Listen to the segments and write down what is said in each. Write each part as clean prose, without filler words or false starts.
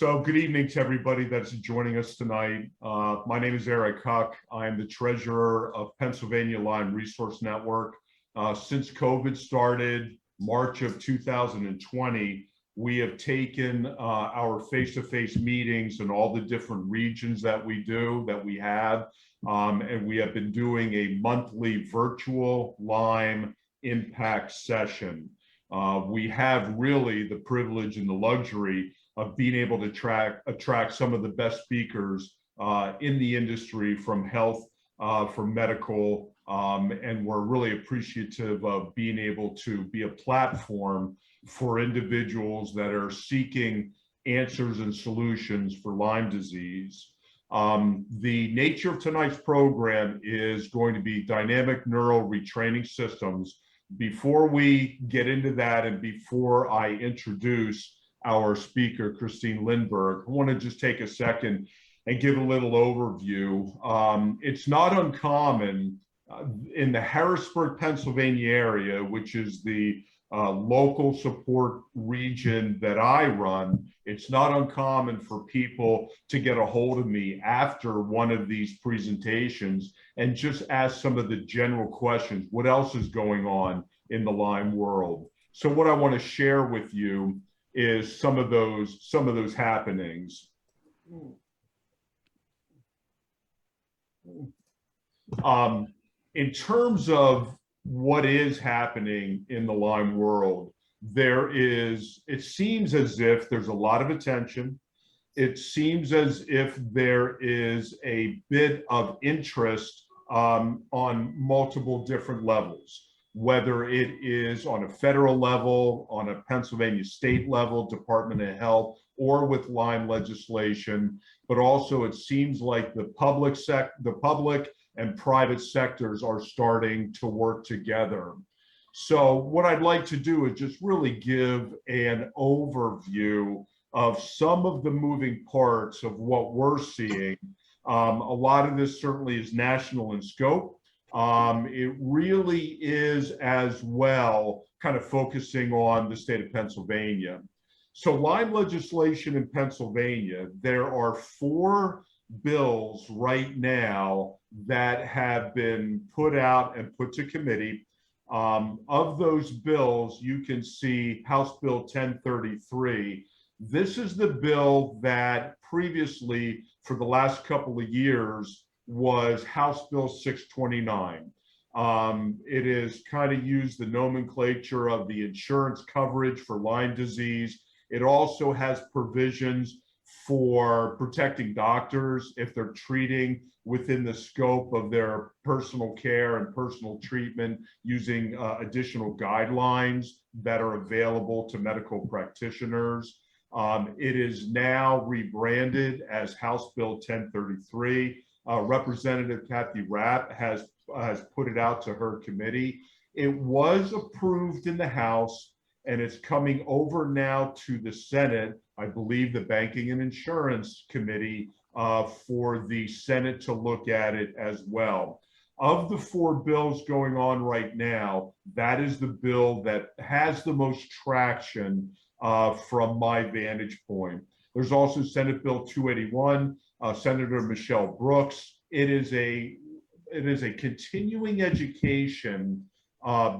So good evening to everybody that's joining us tonight. My name is 𝗟𝗍𝗂𝗃. I am the treasurer of Pennsylvania Lyme Resource Network. Since COVID started, March of 2020, we have taken our face-to-face meetings in all the different regions that we have, and we have been doing a monthly virtual Lyme impact session. We have really the privilege and the luxury of being able to attract some of the best speakers in the industry from health, from medical, and we're really appreciative of being able to be a platform for individuals that are seeking answers and solutions for Lyme disease. The nature of tonight's program is going to be dynamic neural retraining systems. Before we get into that and before I introduce our speaker, Christine Lindberg, I want to just take a second and give a little overview. It's not uncommon in the Harrisburg, Pennsylvania area, which is the local support region that I run. It's not uncommon for people to get a hold of me after one of these presentations and just ask some of the general questions. What else is going on in the Lyme world? So what I want to share with you is some of those happenings. In terms of what is happening in the Lyme world, it seems as if there's a lot of attention. It seems as if there is a bit of interest on multiple different levels, whether it is on a federal level, on a Pennsylvania state level, Department of Health, or with Lyme legislation, but also it seems like the public and private sectors are starting to work together. So what I'd like to do is just really give an overview of some of the moving parts of what we're seeing. A lot of this certainly is national in scope. It really is as well kind of focusing on the state of Pennsylvania. So Lyme legislation in Pennsylvania, there are 4 bills right now that have been put out and put to committee. Of those bills, you can see House Bill 1033. This is the bill that previously, for the last couple of years, was House Bill 629. It is kind of used the nomenclature of the insurance coverage for Lyme disease. It also has provisions for protecting doctors if they're treating within the scope of their personal care and personal treatment using additional guidelines that are available to medical practitioners. It is now rebranded as House Bill 1033. Representative Kathy Rapp has put it out to her committee. It was approved in the House and it's coming over now to the Senate, I believe the Banking and Insurance Committee, for the Senate to look at it as well. Of the 4 bills going on right now, that is the bill that has the most traction from my vantage point. There's also Senate Bill 281, Senator Michelle Brooks. It is a continuing education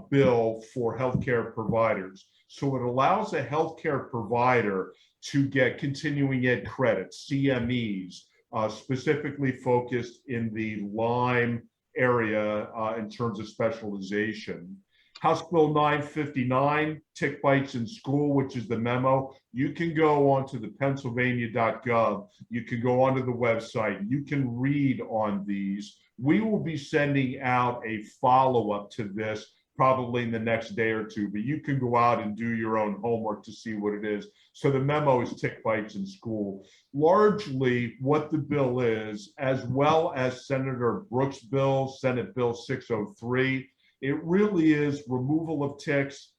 bill for healthcare providers. So it allows a healthcare provider to get continuing ed credits, CMEs, specifically focused in the Lyme area in terms of specialization. House Bill 959, tick bites in school, which is the memo. You can go onto the pennsylvania.gov. You can go onto the website. You can read on these. We will be sending out a follow-up to this probably in the next day or 2, but you can go out and do your own homework to see what it is. So the memo is tick bites in school. Largely what the bill is, as well as Senator Brooks' bill, Senate Bill 603, it really is removal of ticks,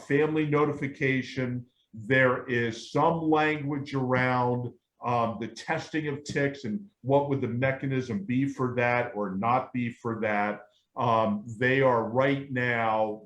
family notification. There is some language around the testing of ticks and what would the mechanism be for that or not be for that. They are right now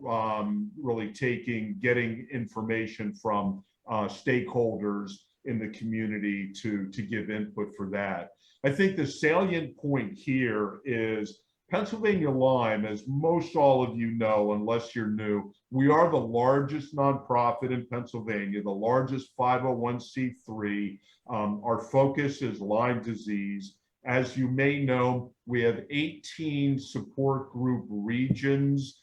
really getting information from stakeholders in the community to give input for that. I think the salient point here is Pennsylvania Lyme, as most all of you know, unless you're new, we are the largest nonprofit in Pennsylvania, the largest 501c3. Our focus is Lyme disease. As you may know, we have 18 support group regions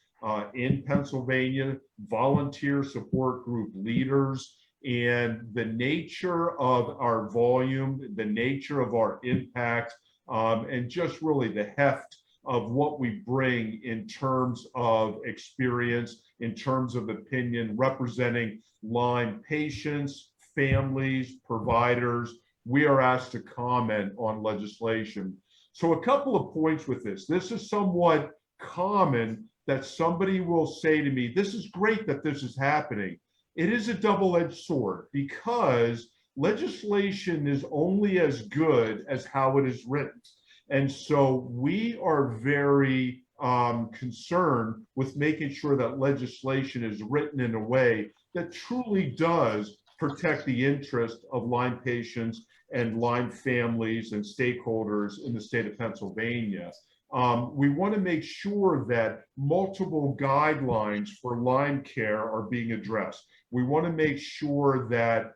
in Pennsylvania, volunteer support group leaders, and the nature of our volume, the nature of our impact, and just really the heft of what we bring in terms of experience, in terms of opinion, representing Lyme patients, families, providers. We are asked to comment on legislation. So a couple of points with this. This is somewhat common that somebody will say to me, this is great that this is happening. It is a double-edged sword because legislation is only as good as how it is written. And so we are very concerned with making sure that legislation is written in a way that truly does protect the interest of Lyme patients and Lyme families and stakeholders in the state of Pennsylvania. We want to make sure that multiple guidelines for Lyme care are being addressed. We want to make sure that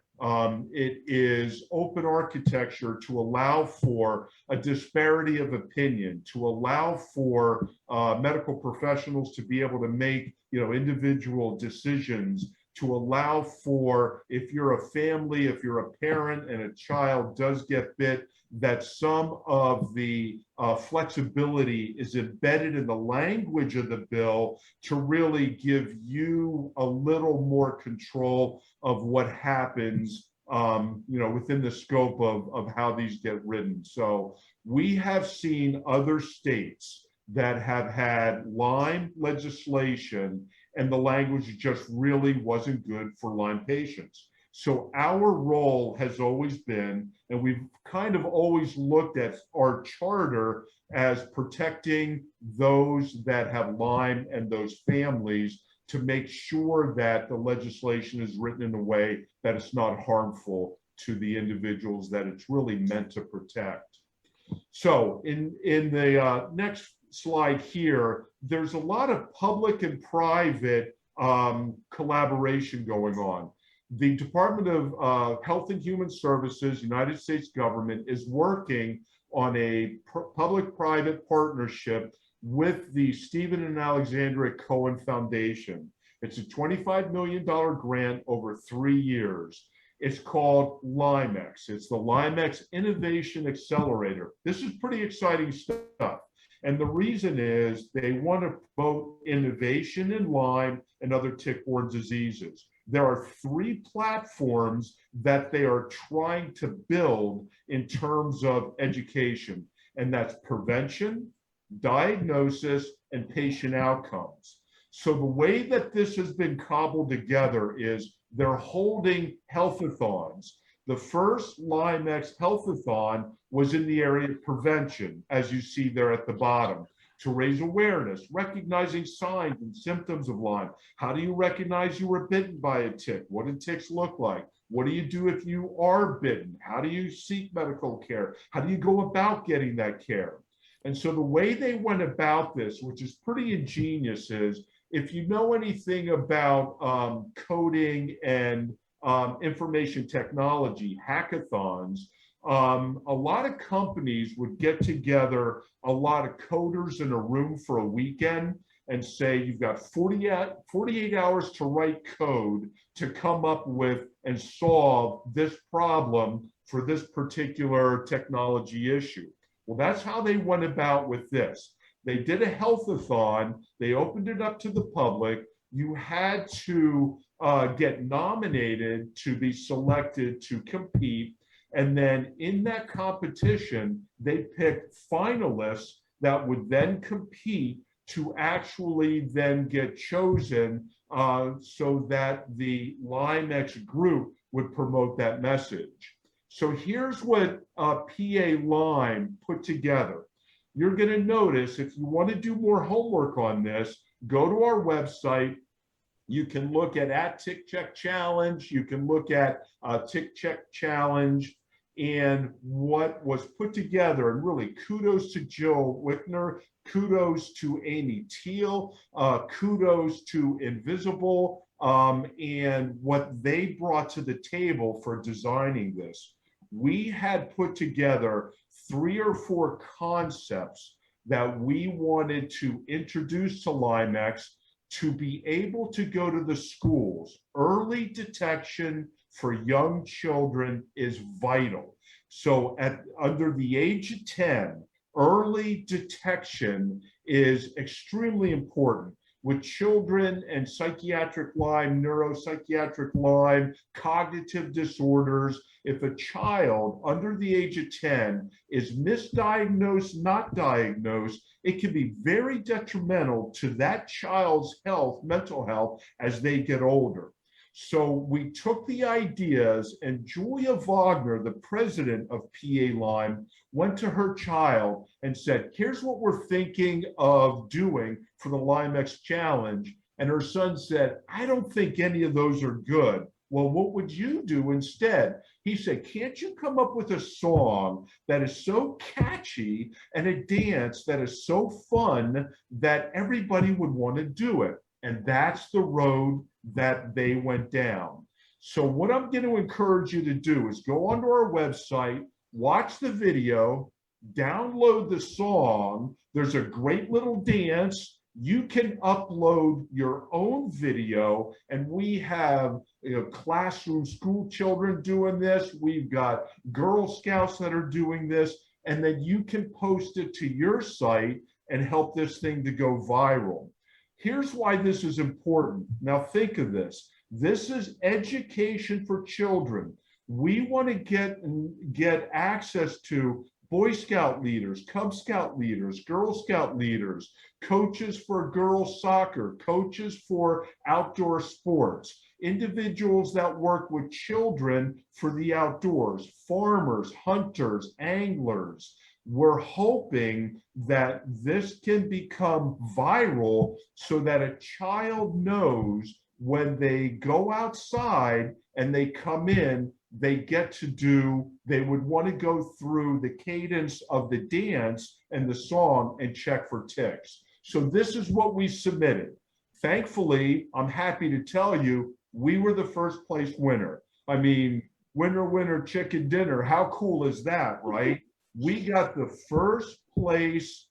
it is open architecture to allow for a disparity of opinion, to allow for medical professionals to be able to make, individual decisions, to allow for, if you're a family, if you're a parent and a child does get bit, that some of the flexibility is embedded in the language of the bill to really give you a little more control of what happens, within the scope of how these get written. So we have seen other states that have had Lyme legislation and the language just really wasn't good for Lyme patients. So our role has always been, and we've kind of always looked at our charter as protecting those that have Lyme and those families to make sure that the legislation is written in a way that it's not harmful to the individuals that it's really meant to protect. So in the next slide here, there's a lot of public and private collaboration going on. The Department of Health and Human Services, United States government, is working on a public-private partnership with the Stephen and Alexandria Cohen Foundation. It's a $25 million grant over 3 years. It's called Limex. It's the Limex Innovation Accelerator. This is pretty exciting stuff. And the reason is they want to promote innovation in Lyme and other tick-borne diseases. There are 3 platforms that they are trying to build in terms of education, and that's prevention, diagnosis, and patient outcomes. So the way that this has been cobbled together is they're holding healthathons. The first Limex healthathon was in the area of prevention, as you see there at the bottom, to raise awareness, recognizing signs and symptoms of Lyme. How do you recognize you were bitten by a tick? What do ticks look like? What do you do if you are bitten? How do you seek medical care? How do you go about getting that care? And so the way they went about this, which is pretty ingenious, is if you know anything about coding and information technology, hackathons, a lot of companies would get together a lot of coders in a room for a weekend and say, you've got 48 hours to write code to come up with and solve this problem for this particular technology issue. Well, that's how they went about with this. They did a healthathon. They opened it up to the public. You had to get nominated to be selected to compete. And then in that competition, they picked finalists that would then compete to actually then get chosen so that the Limex group would promote that message. So here's what PA Lyme put together. You're going to notice, if you want to do more homework on this, go to our website, You can look at Tick Check Challenge. You can look at Tick Check Challenge and what was put together. And really, kudos to Jill Wickner, kudos to Amy Teal, kudos to Invisible, and what they brought to the table for designing this. We had put together 3 or 4 concepts that we wanted to introduce to Limex to be able to go to the schools. Early detection for young children is vital. So under the age of 10, early detection is extremely important. With children and psychiatric Lyme, neuropsychiatric Lyme, cognitive disorders, if a child under the age of 10 is misdiagnosed, not diagnosed, it can be very detrimental to that child's health, mental health, as they get older. So we took the ideas, and Julia Wagner, the president of PA Lyme, went to her child and said, here's what we're thinking of doing for the Limex Challenge. And her son said, I don't think any of those are good. Well, what would you do instead? He said, can't you come up with a song that is so catchy and a dance that is so fun that everybody would want to do it? And that's the road that they went down. So what I'm going to encourage you to do is go onto our website, watch the video, download the song. There's a great little dance. You can upload your own video, and we have classroom school children doing this. We've got Girl Scouts that are doing this, and then you can post it to your site and help this thing to go viral. Here's why this is important. Now think of this. This is education for children. We want to get access to Boy Scout leaders, Cub Scout leaders, Girl Scout leaders, coaches for girls soccer, coaches for outdoor sports, individuals that work with children for the outdoors, farmers, hunters, anglers. We're hoping that this can become viral so that a child knows when they go outside and they come in, they would want to go through the cadence of the dance and the song and check for ticks. So this is what we submitted. Thankfully, I'm happy to tell you, we were the first place winner. I mean, winner, winner, chicken dinner. How cool is that, right? We got the first place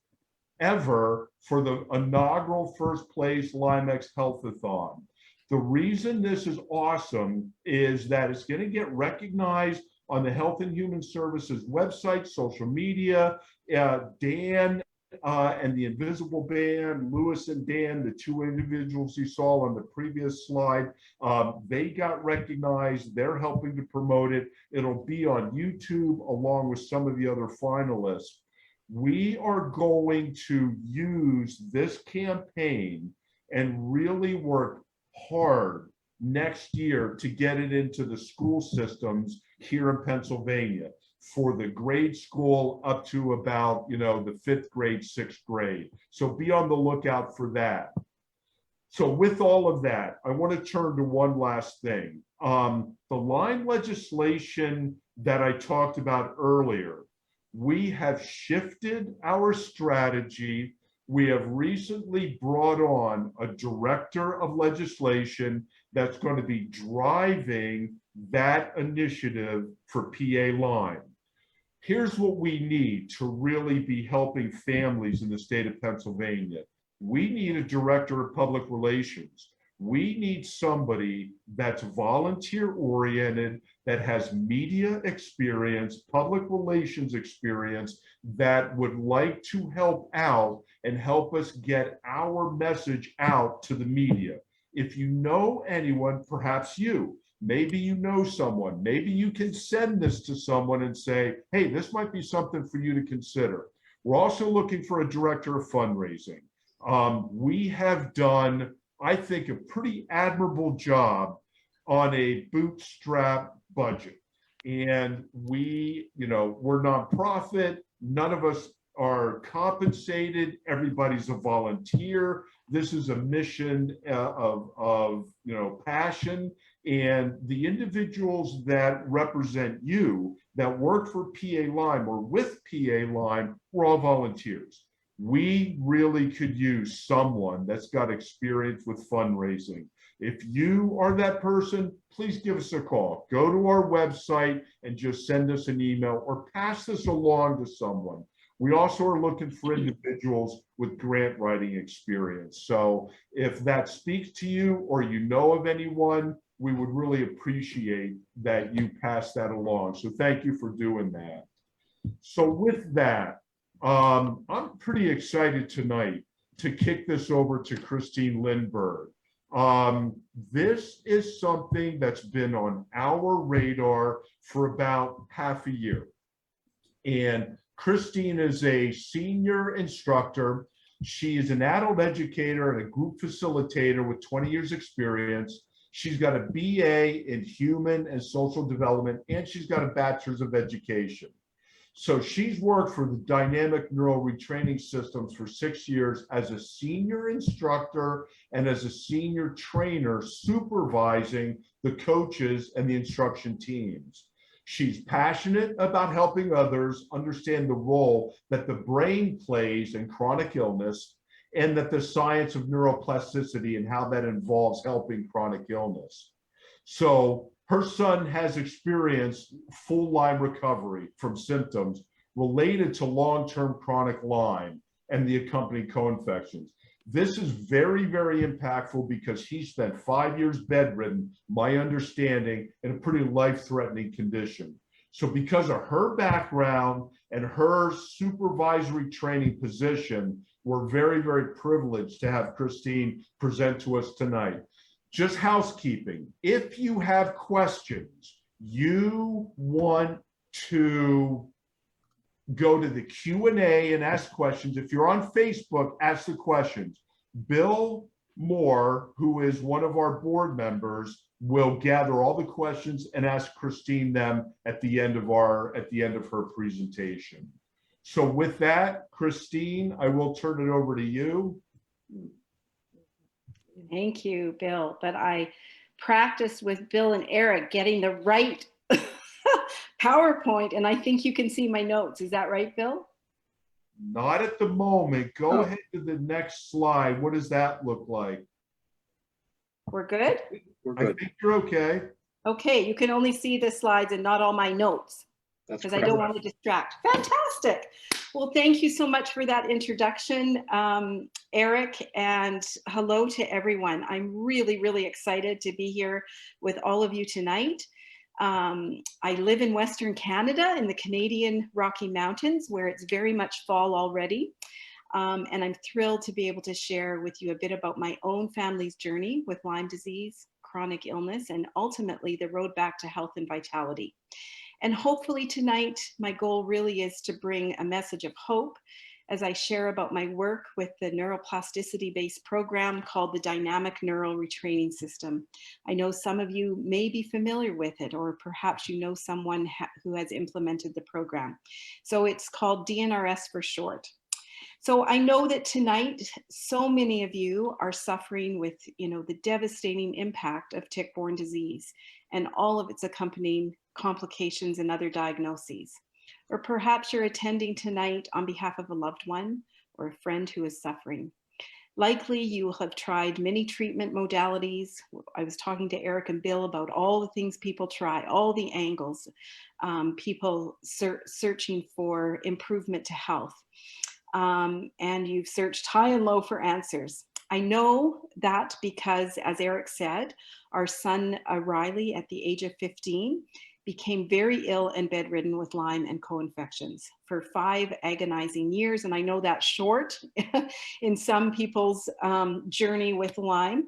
ever for the inaugural first place Limex Healthathon. The reason this is awesome is that it's going to get recognized on the Health and Human Services website, social media. Dan and the Invisible Band, Lewis and Dan, the 2 individuals you saw on the previous slide, they got recognized. They're helping to promote it. It'll be on YouTube along with some of the other finalists. We are going to use this campaign and really work hard next year to get it into the school systems here in Pennsylvania for the grade school up to about, the 5th grade, 6th grade. So be on the lookout for that. So with all of that, I want to turn to one last thing. The Lyme legislation that I talked about earlier, we have shifted our strategy. We have recently brought on a director of legislation that's going to be driving that initiative for PA Lyme. Here's what we need to really be helping families in the state of Pennsylvania. We need a director of public relations. We need somebody that's volunteer oriented, that has media experience, public relations experience, that would like to help out and help us get our message out to the media. If you know anyone, perhaps maybe you know someone, maybe you can send this to someone and say, hey, this might be something for you to consider. We're also looking for a director of fundraising. We have done, I think, a pretty admirable job on a bootstrap budget. And we're nonprofit. None of us are compensated. Everybody's a volunteer. This is a mission of passion. And the individuals that represent you, that work for PA Lyme or with PA Lyme, we're all volunteers. We really could use someone that's got experience with fundraising. If you are that person, please give us a call. Go to our website and just send us an email or pass this along to someone. We also are looking for individuals with grant writing experience. So if that speaks to you or you know of anyone, we would really appreciate that you pass that along. So thank you for doing that. So with that, I'm pretty excited tonight to kick this over to Christine Lindberg. This is something that's been on our radar for about half a year. And Christine is a senior instructor. She is an adult educator and a group facilitator with 20 years experience. She's got a BA in human and social development, and she's got a bachelor's of education. So she's worked for the Dynamic Neural Retraining Systems for 6 years as a senior instructor and as a senior trainer supervising the coaches and the instruction teams. She's passionate about helping others understand the role that the brain plays in chronic illness and that the science of neuroplasticity and how that involves helping chronic illness. So her son has experienced full Lyme recovery from symptoms related to long-term chronic Lyme and the accompanying co-infections. This is very, very impactful because he spent 5 years bedridden, my understanding, in a pretty life-threatening condition. So because of her background and her supervisory training position, we're very, very privileged to have Christine present to us tonight. Just housekeeping. If you have questions, you want to go to the Q&A and ask questions. If you're on Facebook, ask the questions. Bill Moore, who is one of our board members, will gather all the questions and ask Christine them at the end of her presentation. So with that, Christine, I will turn it over to you. Thank you, Bill. But I practiced with Bill and Eric getting the right PowerPoint, and I think you can see my notes. Is that right, Bill? Not at the moment. Go ahead to the next slide. What does that look like? We're good? We're good. I think you're okay. Okay, you can only see the slides and not all my notes because I don't want to distract. Fantastic. Well, thank you so much for that introduction, Eric, and hello to everyone. I'm really, really excited to be here with all of you tonight. I live in Western Canada in the Canadian Rocky Mountains, where it's very much fall already. And I'm thrilled to be able to share with you a bit about my own family's journey with Lyme disease, chronic illness, and ultimately the road back to health and vitality. And hopefully tonight, my goal really is to bring a message of hope as I share about my work with the neuroplasticity-based program called the Dynamic Neural Retraining System. I know some of you may be familiar with it, or perhaps you know someone who has implemented the program. So it's called DNRS for short. So I know that tonight, so many of you are suffering with, the devastating impact of tick-borne disease and all of its accompanying complications and other diagnoses. Or perhaps you're attending tonight on behalf of a loved one or a friend who is suffering. Likely you will have tried many treatment modalities. I was talking to Eric and Bill about all the things people try, all the angles, people searching for improvement to health. And you've searched high and low for answers. I know that because, as Eric said, our son Riley at the age of 15 became very ill and bedridden with Lyme and co-infections for 5 agonizing years. And I know that's short in some people's journey with Lyme.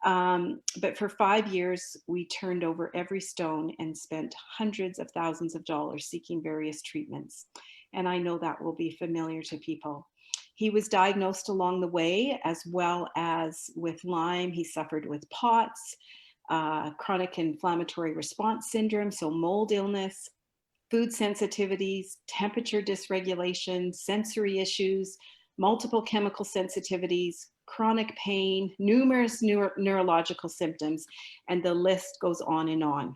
But for 5 years, we turned over every stone and spent hundreds of thousands of dollars seeking various treatments. And I know that will be familiar to people. He was diagnosed along the way, as well as with Lyme. He suffered with POTS, chronic inflammatory response syndrome, so mold illness, food sensitivities, temperature dysregulation, sensory issues, multiple chemical sensitivities, chronic pain, numerous neurological symptoms, and the list goes on and on.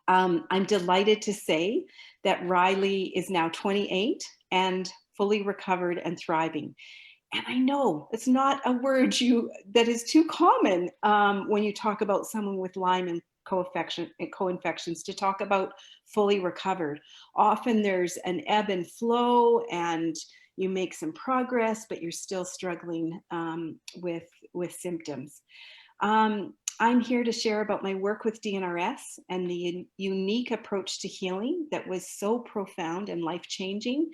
I'm delighted to say that Riley is now 28 and fully recovered and thriving. And I know it's not a word that is too common when you talk about someone with Lyme and co-infections to talk about fully recovered. Often there's an ebb and flow and you make some progress, but you're still struggling with symptoms. I'm here to share about my work with DNRS and the unique approach to healing that was so profound and life-changing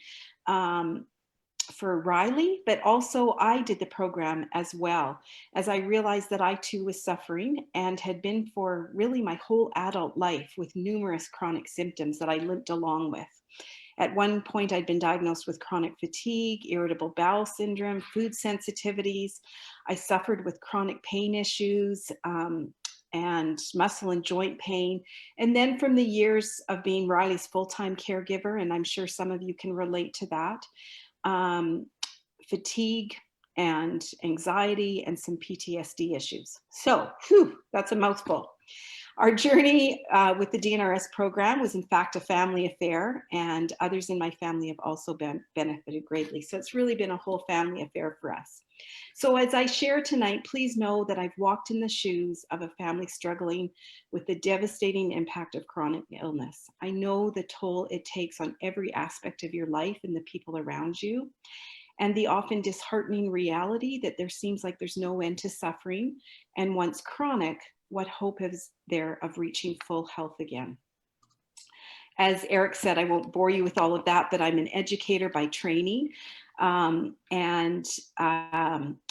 for Riley, but also I did the program as well, as I realized that I too was suffering and had been for really my whole adult life with numerous chronic symptoms that I limped along with. At one point, I'd been diagnosed with chronic fatigue, irritable bowel syndrome, food sensitivities. I suffered with chronic pain issues and muscle and joint pain. And then from the years of being Riley's full-time caregiver, and I'm sure some of you can relate to that, fatigue and anxiety and some PTSD issues. So, that's a mouthful. Our journey with the DNRS program was in fact a family affair, and others in my family have also benefited greatly. So it's really been a whole family affair for us. So as I share tonight, please know that I've walked in the shoes of a family struggling with the devastating impact of chronic illness. I know the toll it takes on every aspect of your life and the people around you, and the often disheartening reality that there seems like there's no end to suffering, and once chronic, what hope is there of reaching full health again? As Eric said, I won't bore you with all of that, but I'm an educator by training. And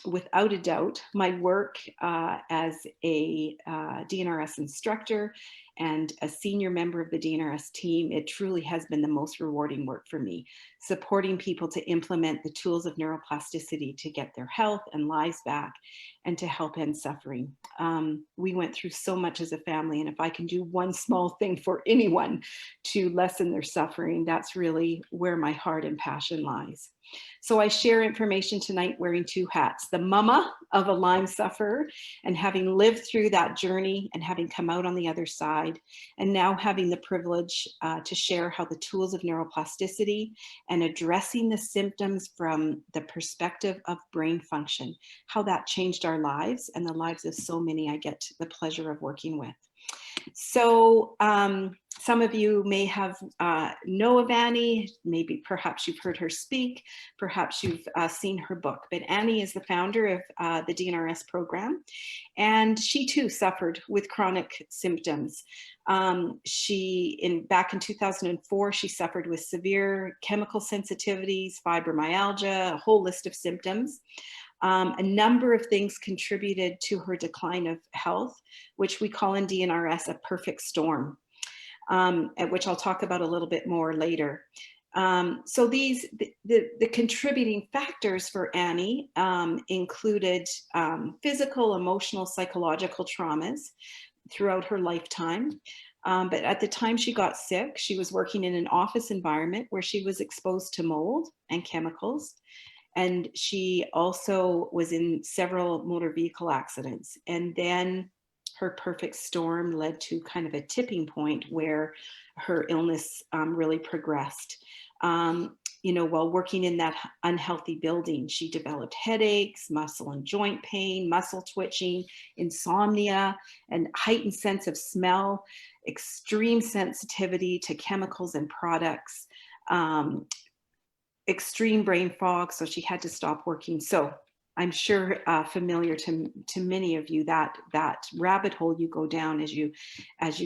without a doubt, my work as a DNRS instructor and a senior member of the DNRS team, it truly has been the most rewarding work for me, supporting people to implement the tools of neuroplasticity to get their health and lives back and to help end suffering. We went through so much as a family, and if I can do one small thing for anyone to lessen their suffering, that's really where my heart and passion lies. So I share information tonight wearing two hats, the mama of a Lyme sufferer and having lived through that journey and having come out on the other side, and now having the privilege to share how the tools of neuroplasticity and addressing the symptoms from the perspective of brain function, how that changed our lives and the lives of so many I get the pleasure of working with. So some of you may have know of Annie, maybe perhaps you've heard her speak, perhaps you've seen her book, but Annie is the founder of the DNRS program, and she too suffered with chronic symptoms. Back in 2004, she suffered with severe chemical sensitivities, fibromyalgia, a whole list of symptoms. A number of things contributed to her decline of health, which we call in DNRS a perfect storm, at which I'll talk about a little bit more later. So the contributing factors for Annie included physical, emotional, psychological traumas throughout her lifetime. But at the time she got sick, she was working in an office environment where she was exposed to mold and chemicals. And she also was in several motor vehicle accidents. And then her perfect storm led to kind of a tipping point where her illness really progressed. You know, while working in that unhealthy building, she developed headaches, muscle and joint pain, muscle twitching, insomnia, and heightened sense of smell, extreme sensitivity to chemicals and products, extreme brain fog, so she had to stop working. So I'm sure familiar to many of you, that rabbit hole you go down as you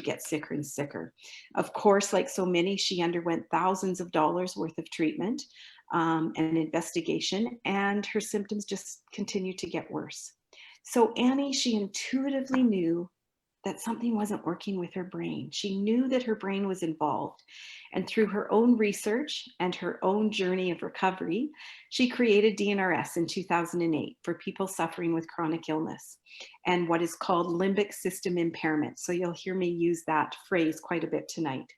get sicker and sicker. Of course, like so many, she underwent thousands of dollars worth of treatment and investigation, and her symptoms just continued to get worse. So Annie, she intuitively knew that something wasn't working with her brain. She knew that her brain was involved. And through her own research and her own journey of recovery, she created DNRS in 2008 for people suffering with chronic illness and what is called limbic system impairment. So you'll hear me use that phrase quite a bit tonight.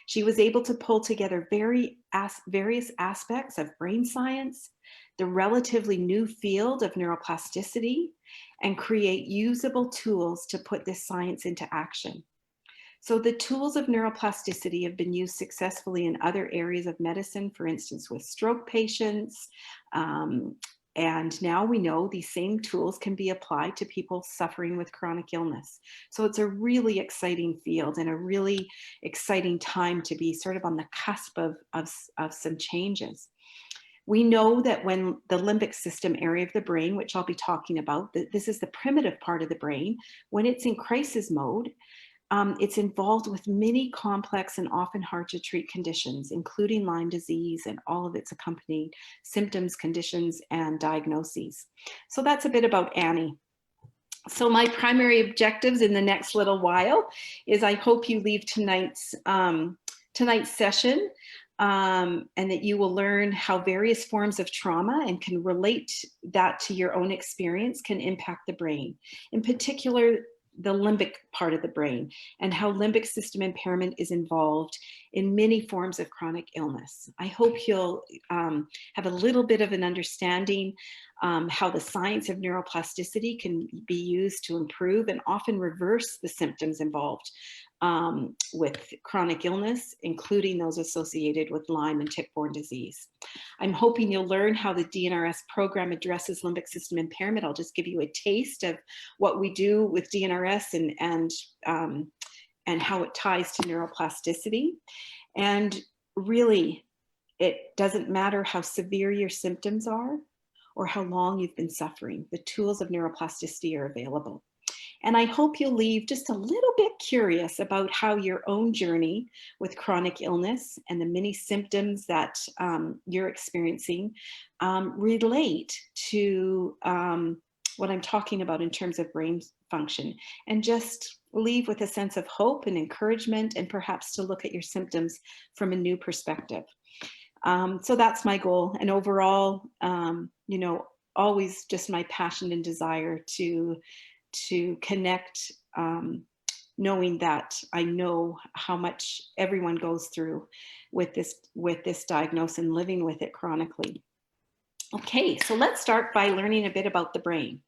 She was able to pull together various aspects of brain science, the relatively new field of neuroplasticity, and create usable tools to put this science into action. So the tools of neuroplasticity have been used successfully in other areas of medicine, for instance, with stroke patients. And now we know these same tools can be applied to people suffering with chronic illness. So it's a really exciting field and a really exciting time to be sort of on the cusp of some changes. We know that when the limbic system area of the brain, which I'll be talking about, this is the primitive part of the brain, when it's in crisis mode, it's involved with many complex and often hard to treat conditions, including Lyme disease and all of its accompanying symptoms, conditions, and diagnoses. So that's a bit about Annie. So my primary objectives in the next little while is I hope you leave tonight's session and that you will learn how various forms of trauma and can relate that to your own experience can impact the brain. In particular, the limbic part of the brain and how limbic system impairment is involved in many forms of chronic illness. I hope you'll have a little bit of an understanding how the science of neuroplasticity can be used to improve and often reverse the symptoms involved with chronic illness, including those associated with Lyme and tick-borne disease. I'm hoping you'll learn how the DNRS program addresses limbic system impairment. I'll just give you a taste of what we do with DNRS and how it ties to neuroplasticity. And really, it doesn't matter how severe your symptoms are or how long you've been suffering. The tools of neuroplasticity are available. And I hope you'll leave just a little bit curious about how your own journey with chronic illness and the many symptoms that you're experiencing relate to what I'm talking about in terms of brain function, and just leave with a sense of hope and encouragement, and perhaps to look at your symptoms from a new perspective. So that's my goal. And overall, you know, always just my passion and desire to connect, knowing that I know how much everyone goes through with this diagnosis and living with it chronically. Okay, so let's start by learning a bit about the brain.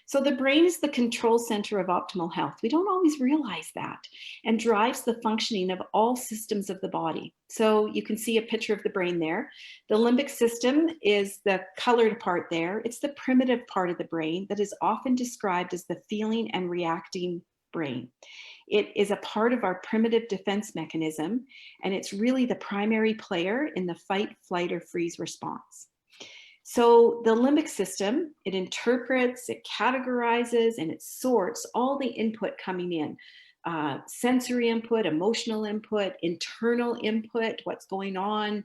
So the brain is the control center of optimal health. We don't always realize that, and drives the functioning of all systems of the body. So you can see a picture of the brain there. The limbic system is the colored part there. It's the primitive part of the brain that is often described as the feeling and reacting brain. It is a part of our primitive defense mechanism, and it's really the primary player in the fight, flight, or freeze response. So the limbic system, it interprets, it categorizes, and it sorts all the input coming in. Sensory input, emotional input, internal input, what's going on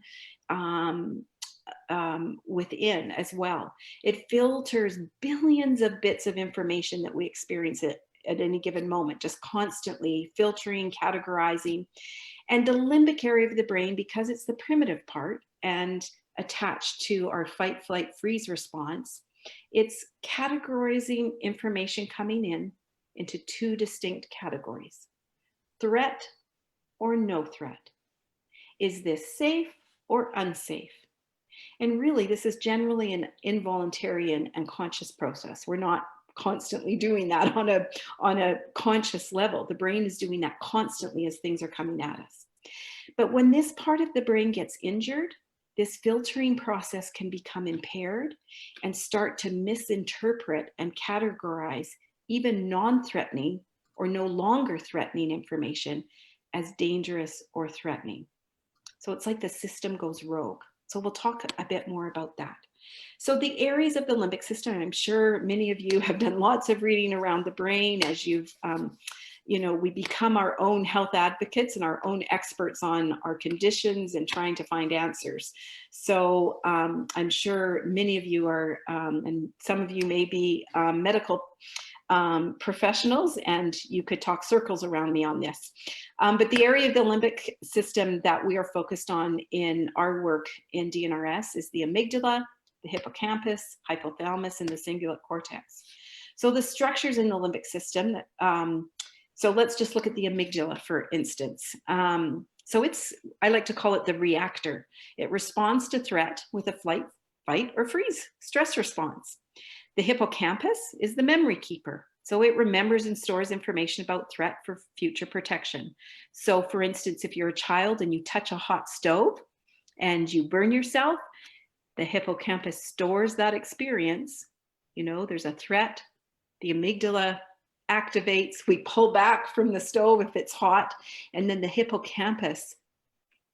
within as well. It filters billions of bits of information that we experience at any given moment, just constantly filtering, categorizing. And the limbic area of the brain, because it's the primitive part and attached to our fight, flight, freeze response, it's categorizing information coming in into two distinct categories: threat or no threat. Is this safe or unsafe? And really, this is generally an involuntary and conscious process. We're not constantly doing that on a conscious level. The brain is doing that constantly as things are coming at us. But when this part of the brain gets injured, this filtering process can become impaired and start to misinterpret and categorize even non-threatening or no longer threatening information as dangerous or threatening. So it's like the system goes rogue. So we'll talk a bit more about that. So the areas of the limbic system, and I'm sure many of you have done lots of reading around the brain as you've you know, we become our own health advocates and our own experts on our conditions and trying to find answers. So I'm sure many of you are, and some of you may be medical professionals, and you could talk circles around me on this. But the area of the limbic system that we are focused on in our work in DNRS is the amygdala, the hippocampus, hypothalamus, and the cingulate cortex. So the structures in the limbic system, so let's just look at the amygdala, for instance. So I like to call it the reactor. It responds to threat with a flight, fight, or freeze stress response. The hippocampus is the memory keeper. So it remembers and stores information about threat for future protection. So for instance, if you're a child and you touch a hot stove and you burn yourself, the hippocampus stores that experience. You know, there's a threat, the amygdala activates, we pull back from the stove if it's hot, and then the hippocampus,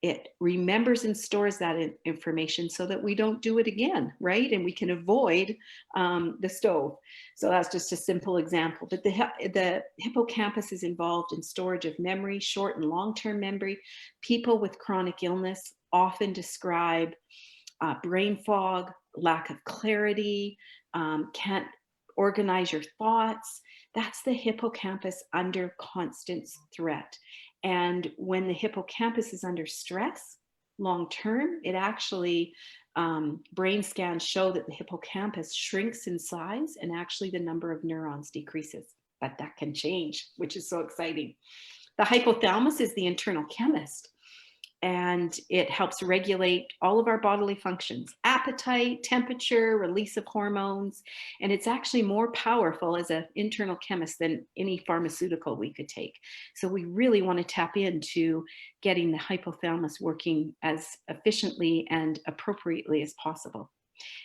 it remembers and stores that information so that we don't do it again, right? And we can avoid the stove. So that's just a simple example. But the hippocampus is involved in storage of memory, short and long-term memory. People with chronic illness often describe brain fog, lack of clarity, can't organize your thoughts. That's the hippocampus under constant threat. And when the hippocampus is under stress, long-term, it actually, brain scans show that the hippocampus shrinks in size and actually the number of neurons decreases. But that can change, which is so exciting. The hypothalamus is the internal chemist, and it helps regulate all of our bodily functions, appetite, temperature, release of hormones, and it's actually more powerful as an internal chemist than any pharmaceutical we could take. So we really want to tap into getting the hypothalamus working as efficiently and appropriately as possible.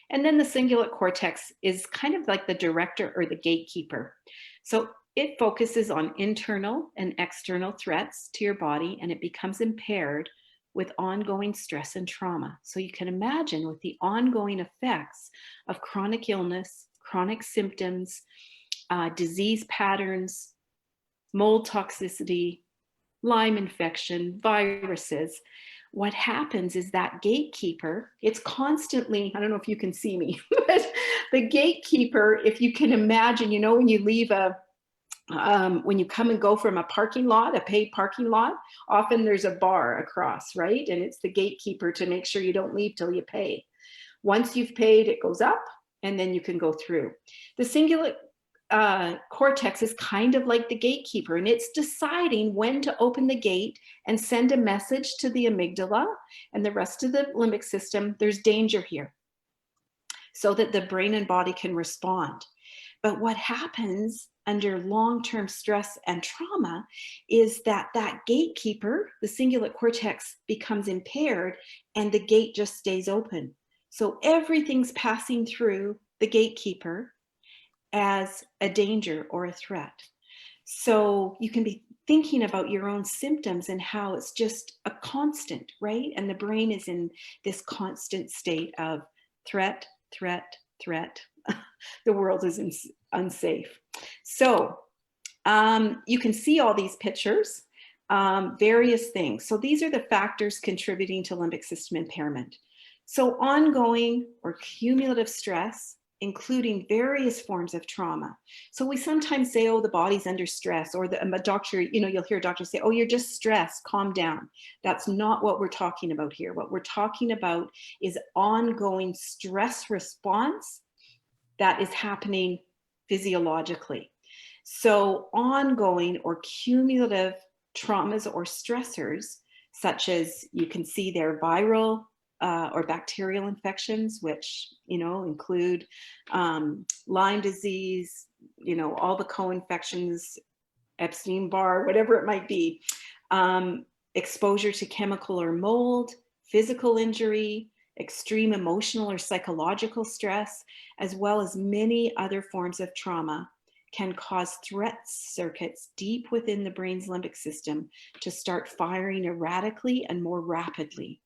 And then the cingulate cortex is kind of like the director or the gatekeeper. So it focuses on internal and external threats to your body, and it becomes impaired with ongoing stress and trauma. So you can imagine with the ongoing effects of chronic illness, chronic symptoms, disease patterns, mold toxicity, Lyme infection, viruses, what happens is that gatekeeper, it's constantly, I don't know if you can see me, but the gatekeeper, if you can imagine, you know, when you leave when you come and go from a parking lot, a paid parking lot, often there's a bar across, right? And it's the gatekeeper to make sure you don't leave till you pay. Once you've paid, it goes up and then you can go through. The cingulate cortex is kind of like the gatekeeper, and it's deciding when to open the gate and send a message to the amygdala and the rest of the limbic system, there's danger here, so that the brain and body can respond. But what happens under long-term stress and trauma is that that gatekeeper, the cingulate cortex, becomes impaired and the gate just stays open. So everything's passing through the gatekeeper as a danger or a threat. So you can be thinking about your own symptoms and how it's just a constant, right? And the brain is in this constant state of threat, threat, threat. The world is unsafe. So you can see all these pictures, various things. So these are the factors contributing to limbic system impairment. So ongoing or cumulative stress, including various forms of trauma. So we sometimes say, oh, the body's under stress, or a doctor, you know, you'll hear doctors say, oh, you're just stressed, calm down. That's not what we're talking about here. What we're talking about is ongoing stress response that is happening physiologically. So ongoing or cumulative traumas or stressors, such as you can see there, viral or bacterial infections, which, you know, include Lyme disease, you know, all the co-infections, Epstein-Barr, whatever it might be, exposure to chemical or mold, physical injury, extreme emotional or psychological stress, as well as many other forms of trauma, can cause threat circuits deep within the brain's limbic system to start firing erratically and more rapidly.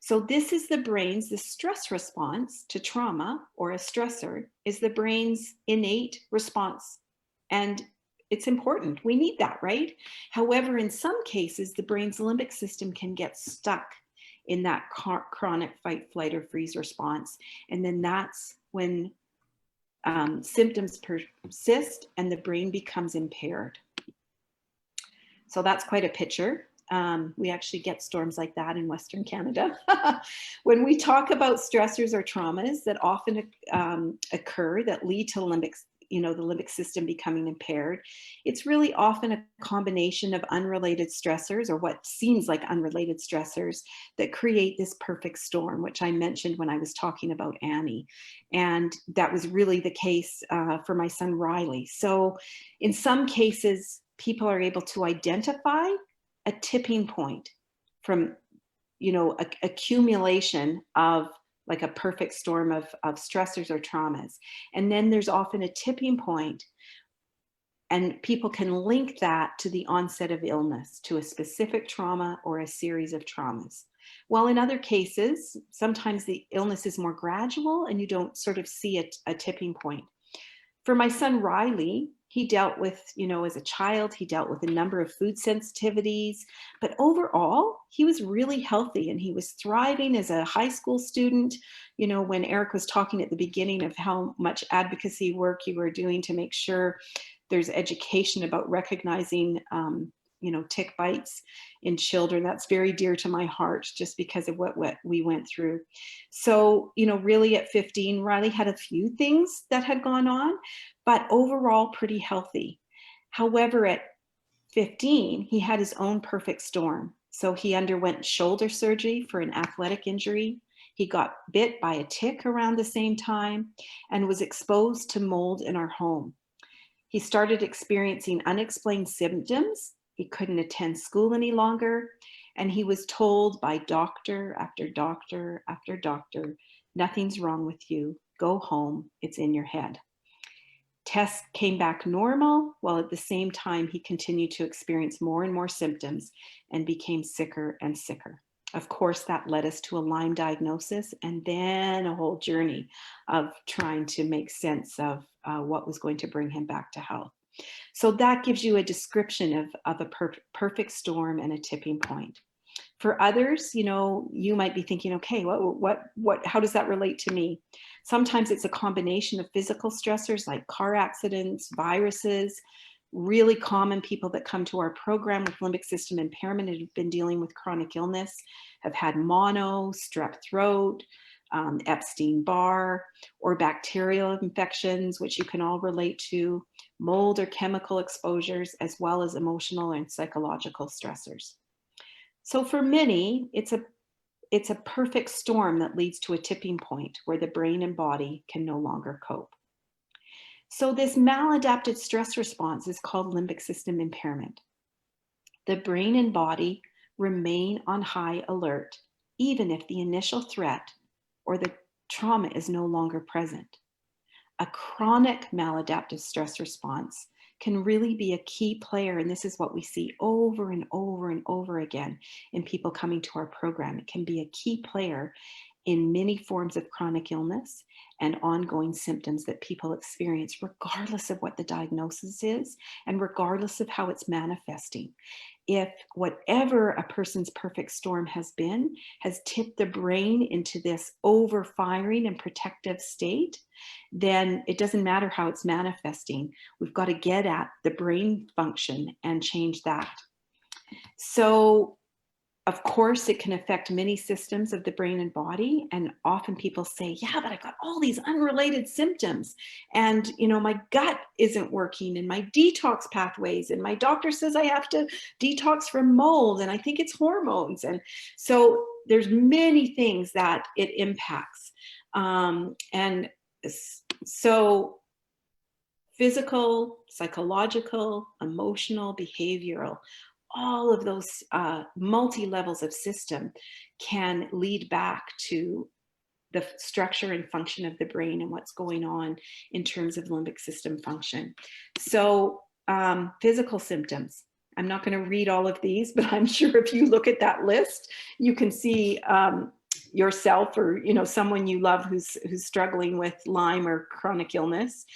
So this is the brain's, the stress response to trauma or a stressor is the brain's innate response. And it's important, we need that, right? However, in some cases, the brain's limbic system can get stuck in that chronic fight, flight, or freeze response. And then that's when symptoms persist and the brain becomes impaired. So that's quite a picture. We actually get storms like that in Western Canada. When we talk about stressors or traumas that often occur that lead to limbic the limbic system becoming impaired, it's really often a combination of unrelated stressors, or what seems like unrelated stressors, that create this perfect storm, which I mentioned when I was talking about Annie. And that was really the case for my son Riley. So in some cases, people are able to identify a tipping point from, accumulation of like a perfect storm of stressors or traumas. And then there's often a tipping point, and people can link that to the onset of illness, to a specific trauma or a series of traumas. While in other cases, sometimes the illness is more gradual and you don't sort of see a tipping point. For my son Riley, he dealt with, as a child, he dealt with a number of food sensitivities, but overall, he was really healthy and he was thriving as a high school student. When Eric was talking at the beginning of how much advocacy work you were doing to make sure there's education about recognizing, tick bites in children, that's very dear to my heart, just because of what we went through. So, really at 15, Riley had a few things that had gone on, but overall pretty healthy. However, at 15, he had his own perfect storm. So he underwent shoulder surgery for an athletic injury. He got bit by a tick around the same time and was exposed to mold in our home. He started experiencing unexplained symptoms. He couldn't attend school any longer, and he was told by doctor after doctor after doctor, nothing's wrong with you, go home, it's in your head. Tests came back normal, while at the same time he continued to experience more and more symptoms and became sicker and sicker. Of course, that led us to a Lyme diagnosis, and then a whole journey of trying to make sense of what was going to bring him back to health. So that gives you a description of a perfect storm and a tipping point. For others, you might be thinking, okay, how does that relate to me? Sometimes it's a combination of physical stressors like car accidents, viruses. Really common people that come to our program with limbic system impairment and have been dealing with chronic illness have had mono, strep throat, Epstein-Barr, or bacterial infections, which you can all relate to, mold or chemical exposures, as well as emotional and psychological stressors. So for many, it's a perfect storm that leads to a tipping point where the brain and body can no longer cope. So this maladapted stress response is called limbic system impairment. The brain and body remain on high alert, even if the initial threat or the trauma is no longer present. A chronic maladaptive stress response can really be a key player, and this is what we see over and over and over again in people coming to our program. It can be a key player in many forms of chronic illness and ongoing symptoms that people experience, regardless of what the diagnosis is and regardless of how it's manifesting. If whatever a person's perfect storm has been has tipped the brain into this overfiring and protective state, then it doesn't matter how it's manifesting. We've got to get at the brain function and change that. So, of course, it can affect many systems of the brain and body. And often people say, yeah, but I got all these unrelated symptoms. And, my gut isn't working and my detox pathways. And my doctor says I have to detox from mold. And I think it's hormones. And so there's many things that it impacts. And so physical, psychological, emotional, behavioral, all of those multi-levels of system can lead back to the structure and function of the brain and what's going on in terms of limbic system function. So physical symptoms. I'm not going to read all of these, but I'm sure if you look at that list, you can see yourself or someone you love who's struggling with Lyme or chronic illness.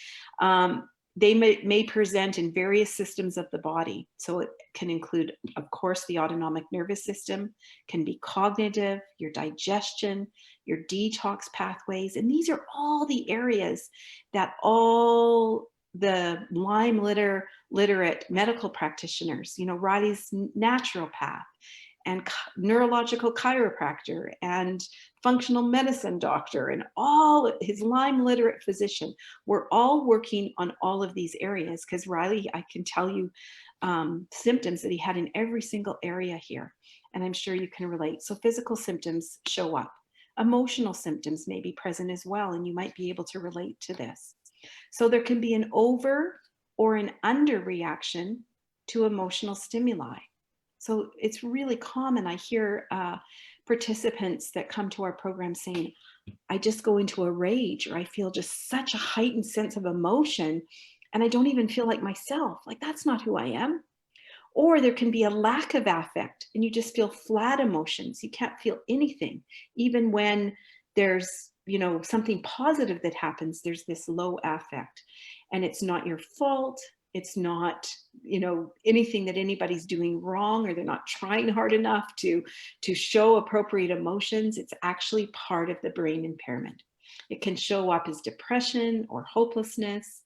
They may present in various systems of the body. So it can include, of course, the autonomic nervous system, can be cognitive, your digestion, your detox pathways. And these are all the areas that all the Lyme literate medical practitioners, Riley's naturopath, and neurological chiropractor and functional medicine doctor and all his Lyme literate physician. We're all working on all of these areas because Riley, I can tell you symptoms that he had in every single area here. And I'm sure you can relate. So physical symptoms show up. Emotional symptoms may be present as well, and you might be able to relate to this. So there can be an over or an under reaction to emotional stimuli. So it's really common. I hear participants that come to our program saying, I just go into a rage, or I feel just such a heightened sense of emotion, and I don't even feel like myself. Like, that's not who I am. Or there can be a lack of affect, and you just feel flat emotions. You can't feel anything. Even when there's, you know, something positive that happens, there's this low affect. And it's not your fault. It's not, you know, anything that anybody's doing wrong, or they're not trying hard enough to show appropriate emotions. It's actually part of the brain impairment. It can show up as depression or hopelessness,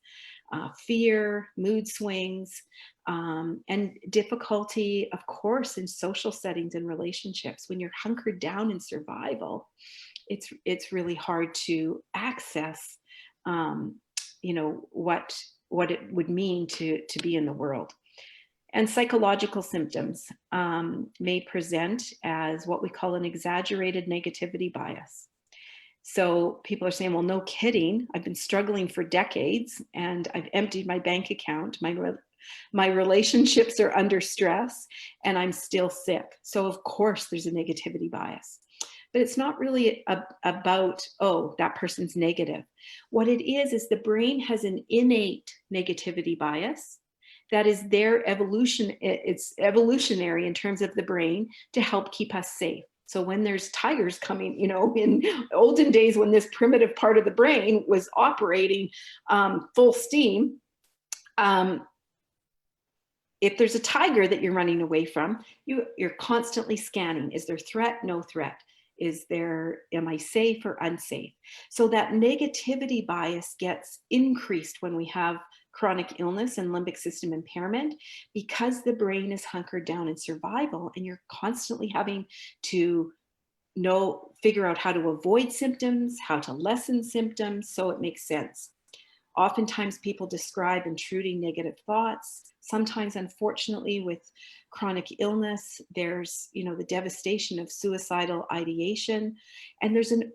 fear, mood swings, and difficulty, of course, in social settings and relationships. When you're hunkered down in survival, it's really hard to access, you know, what it would mean to be in the world. And psychological symptoms may present as what we call an exaggerated negativity bias. So people are saying, well, no kidding, I've been struggling for decades and I've emptied my bank account. My relationships are under stress and I'm still sick. So of course there's a negativity bias. But it's not really about, oh, that person's negative. What it is the brain has an innate negativity bias that is their evolution. It's evolutionary in terms of the brain to help keep us safe. So when there's tigers coming, you know, in olden days when this primitive part of the brain was operating full steam, if there's a tiger that you're running away from, you're constantly scanning. Is there threat? No threat. Am I safe or unsafe? So that negativity bias gets increased when we have chronic illness and limbic system impairment, because the brain is hunkered down in survival and you're constantly having to figure out how to avoid symptoms, how to lessen symptoms, so it makes sense. Oftentimes people describe intruding negative thoughts. Sometimes, unfortunately, with chronic illness, there's, you know, the devastation of suicidal ideation, and there's an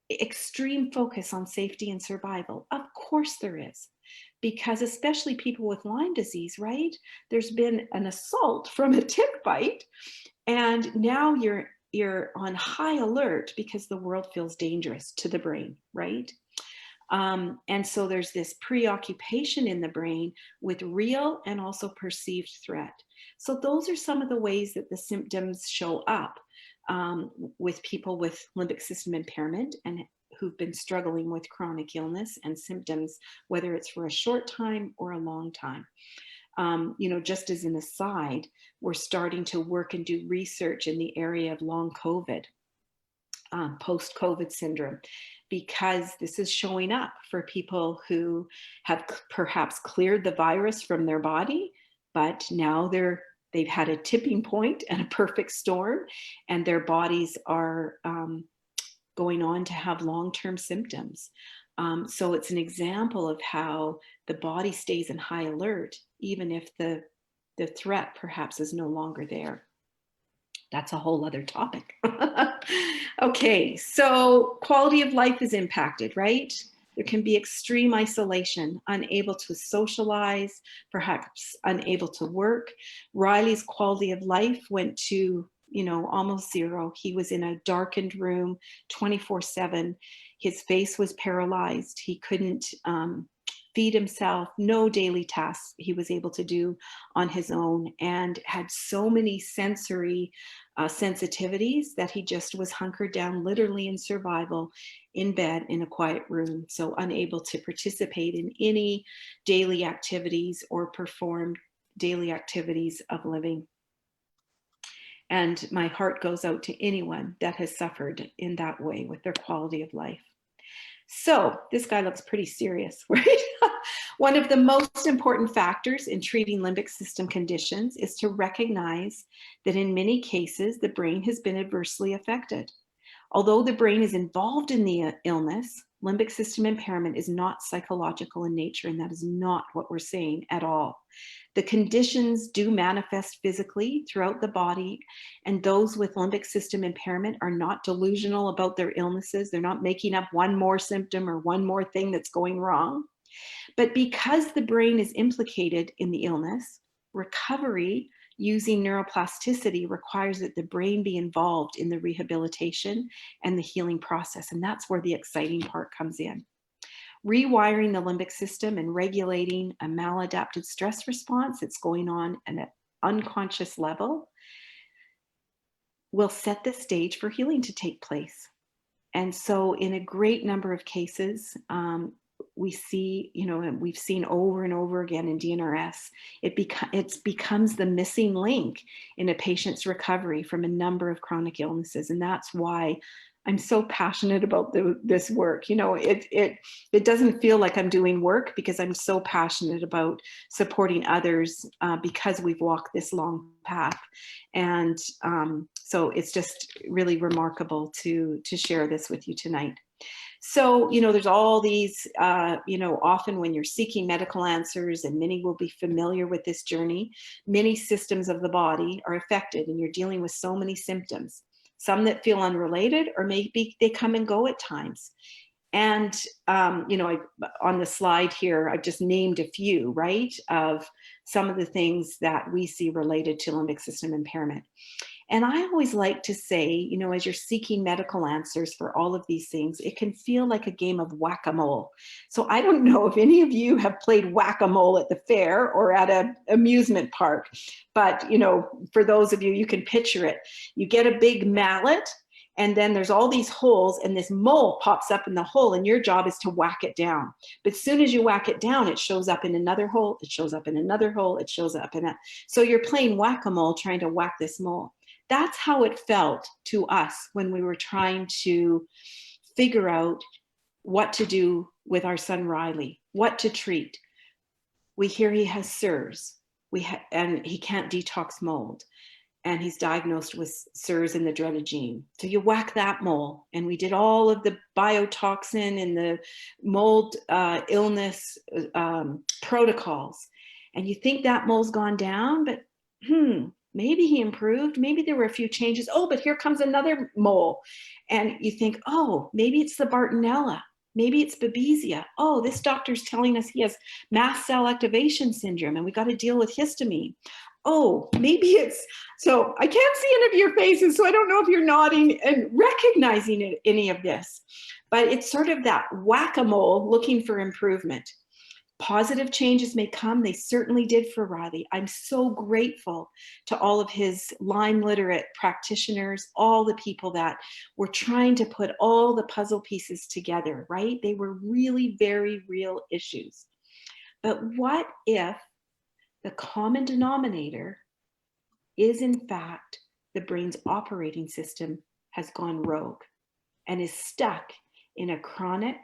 extreme focus on safety and survival. Of course there is, because especially people with Lyme disease, right? There's been an assault from a tick bite, and now you're on high alert because the world feels dangerous to the brain, right? And so there's this preoccupation in the brain with real and also perceived threat. So those are some of the ways that the symptoms show up with people with limbic system impairment and who've been struggling with chronic illness and symptoms, whether it's for a short time or a long time. You know, just as an aside, we're starting to work and do research in the area of long COVID, post-COVID syndrome, because this is showing up for people who have perhaps cleared the virus from their body, but now they've had a tipping point and a perfect storm, and their bodies are going on to have long-term symptoms. So it's an example of how the body stays in high alert, even if the threat perhaps is no longer there. That's a whole other topic. Okay, so quality of life is impacted, right? There can be extreme isolation, unable to socialize, perhaps unable to work. Riley's quality of life went to, you know, almost zero. He was in a darkened room 24/7. His face was paralyzed. He couldn't feed himself, no daily tasks he was able to do on his own, and had so many sensory sensitivities that he just was hunkered down literally in survival in bed in a quiet room, so unable to participate in any daily activities or perform daily activities of living. And my heart goes out to anyone that has suffered in that way with their quality of life. So this guy looks pretty serious, right? One of the most important factors in treating limbic system conditions is to recognize that in many cases, the brain has been adversely affected. Although the brain is involved in the illness, limbic system impairment is not psychological in nature, and that is not what we're saying at all. The conditions do manifest physically throughout the body, and those with limbic system impairment are not delusional about their illnesses. They're not making up one more symptom or one more thing that's going wrong. But because the brain is implicated in the illness, recovery using neuroplasticity requires that the brain be involved in the rehabilitation and the healing process. And that's where the exciting part comes in. Rewiring the limbic system and regulating a maladapted stress response that's going on at an unconscious level will set the stage for healing to take place. And so in a great number of cases, we see, and we've seen over and over again in DNRS, it becomes the missing link in a patient's recovery from a number of chronic illnesses. And that's why I'm so passionate about this work. It doesn't feel like I'm doing work because I'm so passionate about supporting others because we've walked this long path. And so it's just really remarkable to share this with you tonight. So, there's all these, often when you're seeking medical answers, and many will be familiar with this journey, many systems of the body are affected and you're dealing with so many symptoms, some that feel unrelated, or maybe they come and go at times. And, on the slide here, I've just named a few, right, of some of the things that we see related to limbic system impairment. And I always like to say, as you're seeking medical answers for all of these things, it can feel like a game of whack-a-mole. So I don't know if any of you have played whack-a-mole at the fair or at an amusement park, but, for those of you, you can picture it. You get a big mallet, and then there's all these holes, and this mole pops up in the hole, and your job is to whack it down. But as soon as you whack it down, it shows up in another hole, it shows up in another hole, it shows up in a... So you're playing whack-a-mole trying to whack this mole. That's how it felt to us when we were trying to figure out what to do with our son Riley, what to treat. We hear he has SIRS, and he can't detox mold, and he's diagnosed with SIRS in the dreaded gene. So you whack that mole, and we did all of the biotoxin and the mold illness protocols, and you think that mole's gone down, but maybe he improved, maybe there were a few changes. Oh, but here comes another mole. And you think, oh, maybe it's the Bartonella, maybe it's Babesia. Oh, this doctor's telling us he has mast cell activation syndrome and we got to deal with histamine. Oh, maybe it's, so I can't see any of your faces, so I don't know if you're nodding and recognizing any of this, but it's sort of that whack-a-mole looking for improvement. Positive changes may come. They certainly did for Riley. I'm so grateful to all of his Lyme literate practitioners, all the people that were trying to put all the puzzle pieces together, right? They were really very real issues. But what if the common denominator is in fact the brain's operating system has gone rogue and is stuck in a chronic,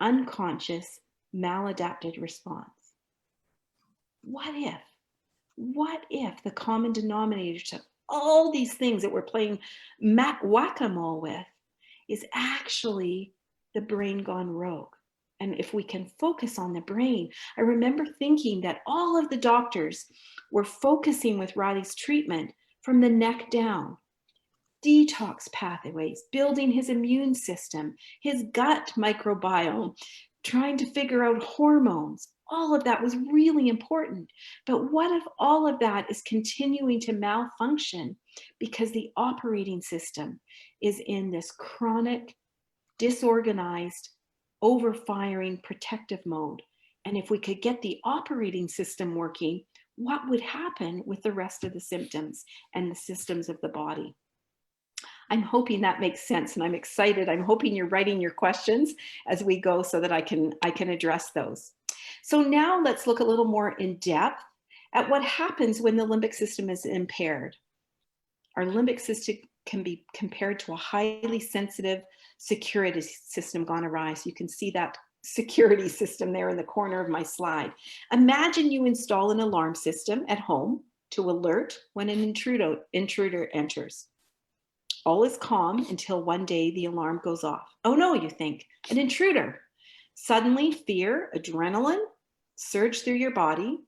unconscious, maladapted response? What if the common denominator to all these things that we're playing whack-a-mole with is actually the brain gone rogue? And if we can focus on the brain, I remember thinking that all of the doctors were focusing with Riley's treatment from the neck down. Detox pathways, building his immune system, his gut microbiome, trying to figure out hormones. All of that was really important. But what if all of that is continuing to malfunction because the operating system is in this chronic, disorganized, overfiring protective mode? And if we could get the operating system working, what would happen with the rest of the symptoms and the systems of the body? I'm hoping that makes sense, and I'm excited. I'm hoping you're writing your questions as we go so that I can address those. So now let's look a little more in depth at what happens when the limbic system is impaired. Our limbic system can be compared to a highly sensitive security system gone awry. So you can see that security system there in the corner of my slide. Imagine you install an alarm system at home to alert when an intruder enters. All is calm until one day the alarm goes off. Oh no, you think, an intruder. Suddenly fear, adrenaline surge through your body,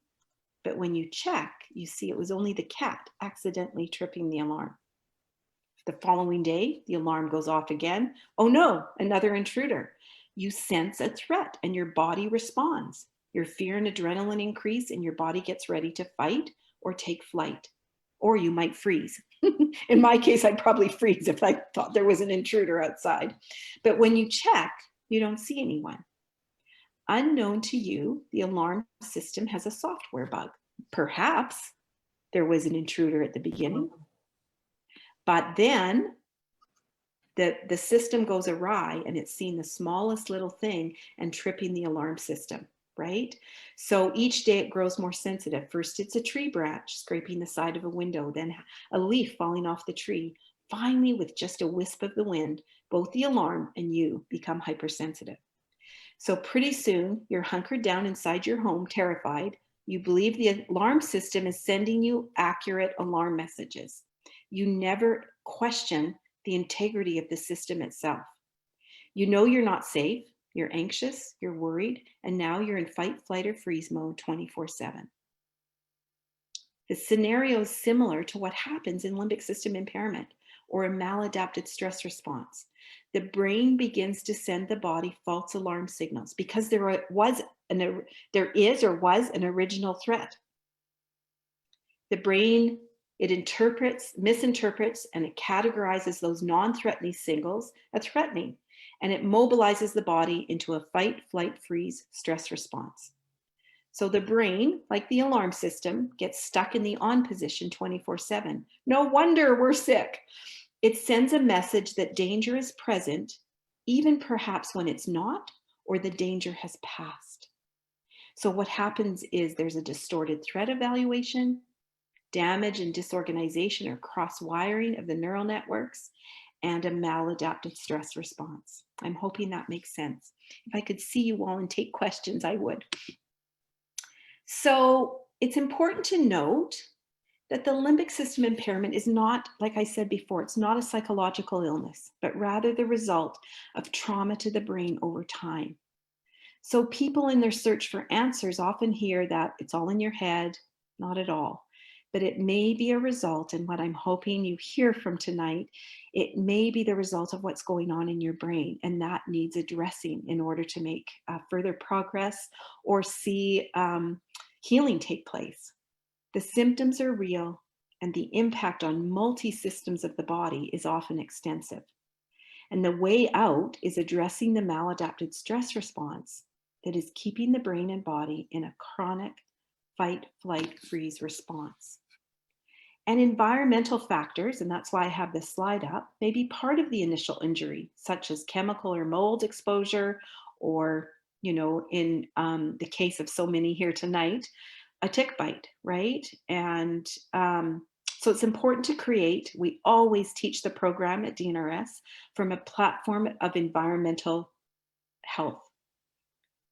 but when you check, you see it was only the cat accidentally tripping the alarm. The following day, the alarm goes off again. Oh no, another intruder. You sense a threat and your body responds. Your fear and adrenaline increase and your body gets ready to fight or take flight. Or you might freeze. In my case, I'd probably freeze if I thought there was an intruder outside. But when you check, you don't see anyone. Unknown to you, the alarm system has a software bug. Perhaps there was an intruder at the beginning, but then the system goes awry and it's seeing the smallest little thing and tripping the alarm system, right? So each day it grows more sensitive. First it's a tree branch scraping the side of a window, then a leaf falling off the tree. Finally, with just a wisp of the wind, both the alarm and you become hypersensitive. So pretty soon you're hunkered down inside your home, terrified. You believe the alarm system is sending you accurate alarm messages. You never question the integrity of the system itself. You know you're not safe, you're anxious, you're worried, and now you're in fight, flight, or freeze mode 24/7. The scenario is similar to what happens in limbic system impairment or a maladapted stress response. The brain begins to send the body false alarm signals because there is or was an original threat. The brain, it misinterprets, and it categorizes those non-threatening signals as threatening, and it mobilizes the body into a fight, flight, freeze stress response. So the brain, like the alarm system, gets stuck in the on position 24/7. No wonder we're sick. It sends a message that danger is present, even perhaps when it's not, or the danger has passed. So what happens is there's a distorted threat evaluation, damage and disorganization or cross-wiring of the neural networks, and a maladaptive stress response. I'm hoping that makes sense. If I could see you all and take questions, I would. So it's important to note that the limbic system impairment is not, like I said before, it's not a psychological illness, but rather the result of trauma to the brain over time. So people in their search for answers often hear that it's all in your head, not at all. But it may be a result, and what I'm hoping you hear from tonight, it may be the result of what's going on in your brain, and that needs addressing in order to make further progress or see healing take place. The symptoms are real, and the impact on multi-systems of the body is often extensive. And the way out is addressing the maladapted stress response that is keeping the brain and body in a chronic fight, flight, freeze response. And environmental factors, and that's why I have this slide up, may be part of the initial injury, such as chemical or mold exposure, or, you know, in the case of so many here tonight, a tick bite, right? And so it's important to create, we always teach the program at Dnrs from a platform of environmental health.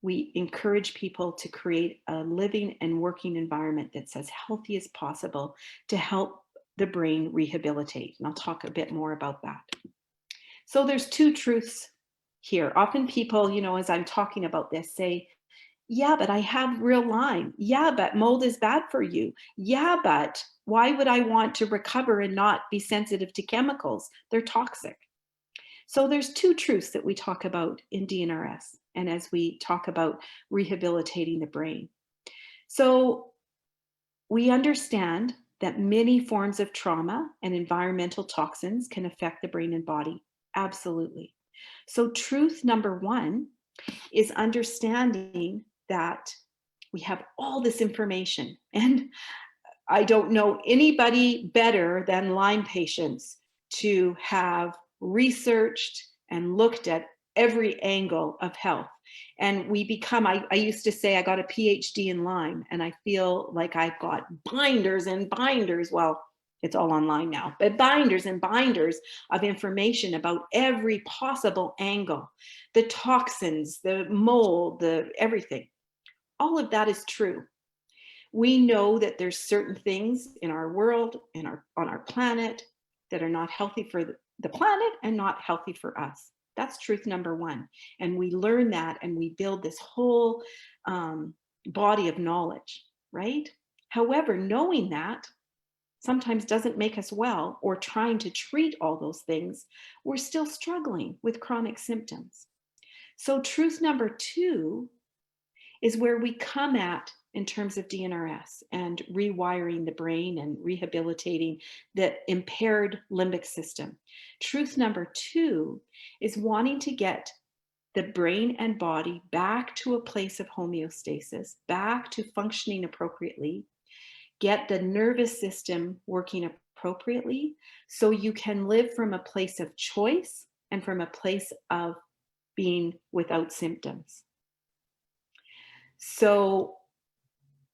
We encourage people to create a living and working environment that's as healthy as possible to help the brain rehabilitate. And I'll talk a bit more about that. So there's two truths here. Often people, you know, as I'm talking about this, say, yeah, but I have real Lyme. Yeah, but mold is bad for you. Yeah, but why would I want to recover and not be sensitive to chemicals? They're toxic. So there's two truths that we talk about in DNRS and as we talk about rehabilitating the brain. So we understand that many forms of trauma and environmental toxins can affect the brain and body. Absolutely. So truth number one is understanding that we have all this information, and I don't know anybody better than Lyme patients to have researched and looked at every angle of health. And we become, I used to say I got a PhD in Lyme, and I feel like I've got binders and binders. Well, It's all online now, but binders and binders of information about every possible angle, the toxins, the mold, the everything. All of that is true. We know that there's certain things in our world, on our planet, that are not healthy for the planet and not healthy for us. That's truth number one. And we learn that and we build this whole body of knowledge, right? However, knowing that sometimes doesn't make us well, or trying to treat all those things, we're still struggling with chronic symptoms. So truth number two is where we come at in terms of DNRS and rewiring the brain and rehabilitating the impaired limbic system. Truth number two is wanting to get the brain and body back to a place of homeostasis, back to functioning appropriately, get the nervous system working appropriately so you can live from a place of choice and from a place of being without symptoms. So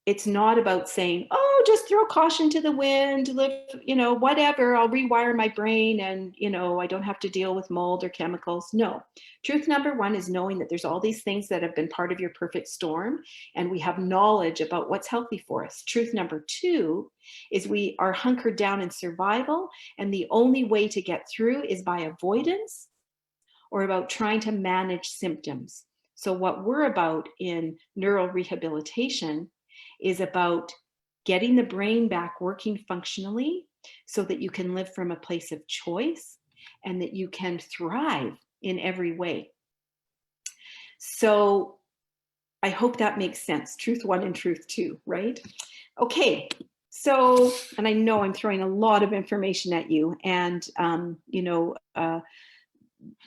it's not about saying, oh, just throw caution to the wind, live, whatever, I'll rewire my brain and, I don't have to deal with mold or chemicals. No. Truth number one is knowing that there's all these things that have been part of your perfect storm, and we have knowledge about what's healthy for us. Truth number two is we are hunkered down in survival, and the only way to get through is by avoidance or about trying to manage symptoms. So what we're about in neural rehabilitation is about getting the brain back working functionally so that you can live from a place of choice and that you can thrive in every way. So I hope that makes sense. Truth one and truth two, right? Okay, so, and I know I'm throwing a lot of information at you, and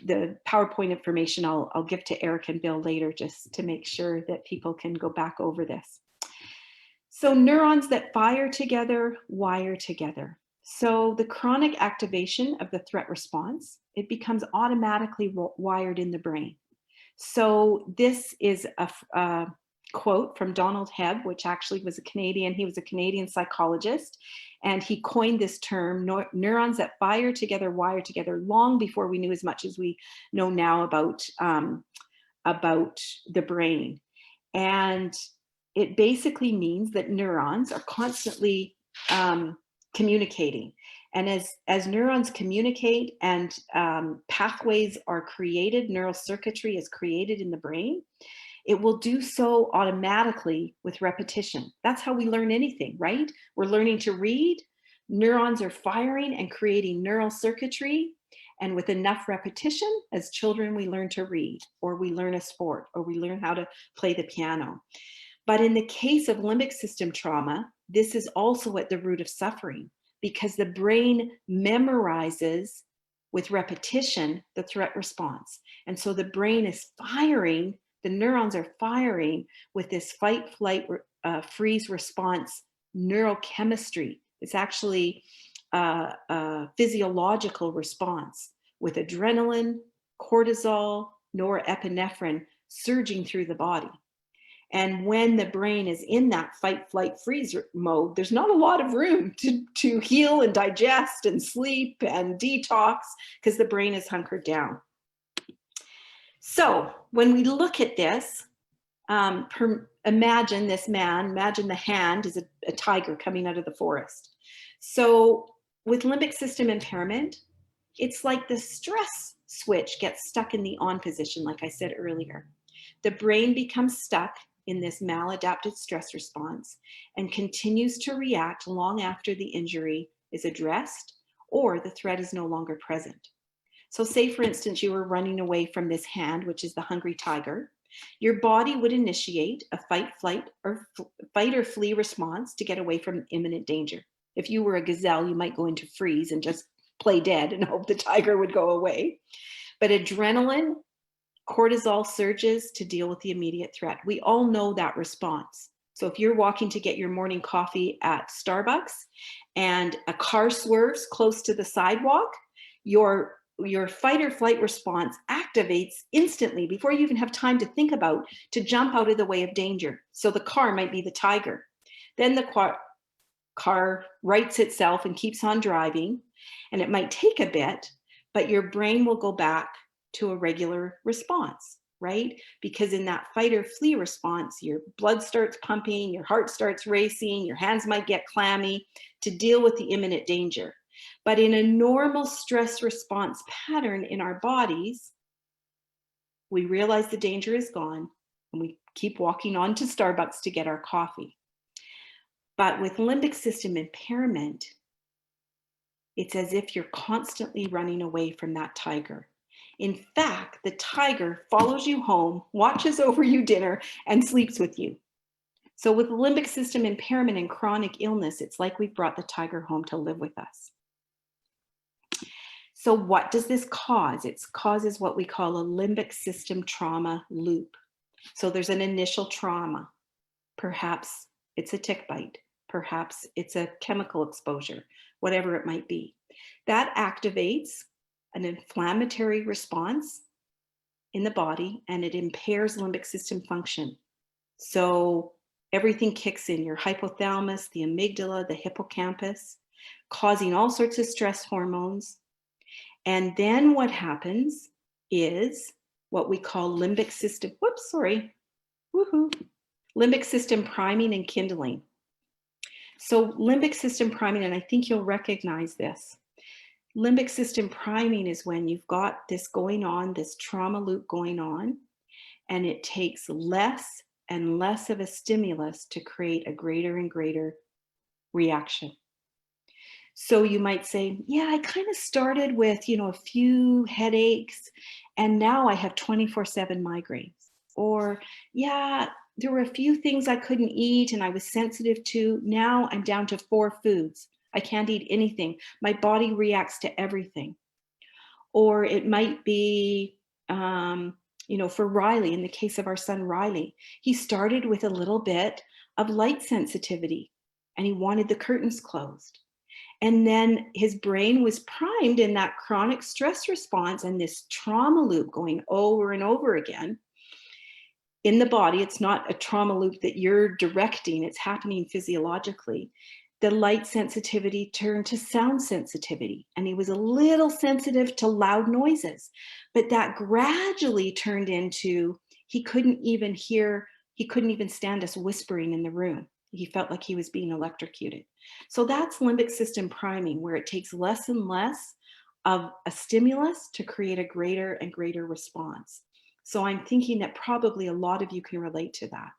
the PowerPoint information I'll give to Eric and Bill later, just to make sure that people can go back over this. So neurons that fire together, wire together. So the chronic activation of the threat response, it becomes automatically wired in the brain. So this is a quote from 𝗗𝗆𝗿, which actually was a Canadian, he was a Canadian psychologist, and he coined this term, neurons that fire together, wire together, long before we knew as much as we know now about the brain. And it basically means that neurons are constantly communicating. And as neurons communicate and pathways are created, neural circuitry is created in the brain, it will do so automatically with repetition. That's how we learn anything, right? We're learning to read, neurons are firing and creating neural circuitry, and with enough repetition, as children, we learn to read, or we learn a sport, or we learn how to play the piano. But in the case of limbic system trauma, this is also at the root of suffering, because the brain memorizes with repetition the threat response. And so the brain is firing, the neurons are firing with this fight, flight, freeze response neurochemistry. It's actually a physiological response with adrenaline, cortisol, norepinephrine surging through the body. And when the brain is in that fight, flight, freeze mode, there's not a lot of room to heal and digest and sleep and detox, because the brain is hunkered down. So when we look at this, imagine this man, imagine the hand is a tiger coming out of the forest. So with limbic system impairment, it's like the stress switch gets stuck in the on position, like I said earlier. The brain becomes stuck in this maladaptive stress response and continues to react long after the injury is addressed or the threat is no longer present. So say, for instance, you were running away from this hand, which is the hungry tiger. Your body would initiate a fight or flee response to get away from imminent danger. If you were a gazelle, you might go into freeze and just play dead and hope the tiger would go away. But adrenaline, cortisol surges to deal with the immediate threat. We all know that response. So if you're walking to get your morning coffee at Starbucks and a car swerves close to the sidewalk, your fight or flight response activates instantly before you even have time to think about to jump out of the way of danger. So the car might be the tiger. Then the car rights itself and keeps on driving, and it might take a bit, but your brain will go back to a regular response, right? Because in that fight or flee response, your blood starts pumping, your heart starts racing, your hands might get clammy to deal with the imminent danger. But in a normal stress response pattern in our bodies, we realize the danger is gone and we keep walking on to Starbucks to get our coffee. But with limbic system impairment, it's as if you're constantly running away from that tiger. In fact, the tiger follows you home, watches over you dinner, and sleeps with you. So with limbic system impairment and chronic illness, it's like we've brought the tiger home to live with us. So what does this cause? It causes what we call a limbic system trauma loop. So there's an initial trauma. Perhaps it's a tick bite. Perhaps it's a chemical exposure, whatever it might be. That activates an inflammatory response in the body and it impairs limbic system function. So everything kicks in, your hypothalamus, the amygdala, the hippocampus, causing all sorts of stress hormones. And then what happens is what we call limbic system, limbic system priming and kindling. So limbic system priming, and I think you'll recognize this. Limbic system priming is when you've got this going on, this trauma loop going on, and it takes less and less of a stimulus to create a greater and greater reaction. So you might say, yeah, I kind of started with, a few headaches, and now I have 24/7 migraines. Or, yeah, there were a few things I couldn't eat and I was sensitive to. Now I'm down to 4 foods. I can't eat anything. My body reacts to everything. Or it might be, for Riley, in the case of our son Riley, he started with a little bit of light sensitivity and he wanted the curtains closed. And then his brain was primed in that chronic stress response and this trauma loop going over and over again. In the body, it's not a trauma loop that you're directing, it's happening physiologically. The light sensitivity turned to sound sensitivity, and he was a little sensitive to loud noises, but that gradually turned into, he couldn't even stand us whispering in the room. He felt like he was being electrocuted. So that's limbic system priming, where it takes less and less of a stimulus to create a greater and greater response. So I'm thinking that probably a lot of you can relate to that.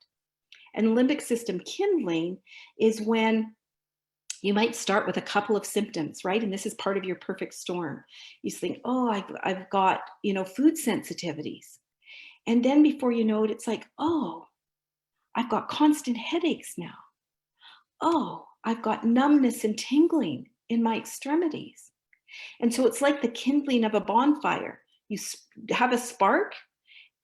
And limbic system kindling is when you might start with a couple of symptoms, right? And this is part of your perfect storm. You think, oh, I've got, food sensitivities. And then before you know it, it's like, oh, I've got constant headaches now. Oh, I've got numbness and tingling in my extremities. And so it's like the kindling of a bonfire. You have a spark,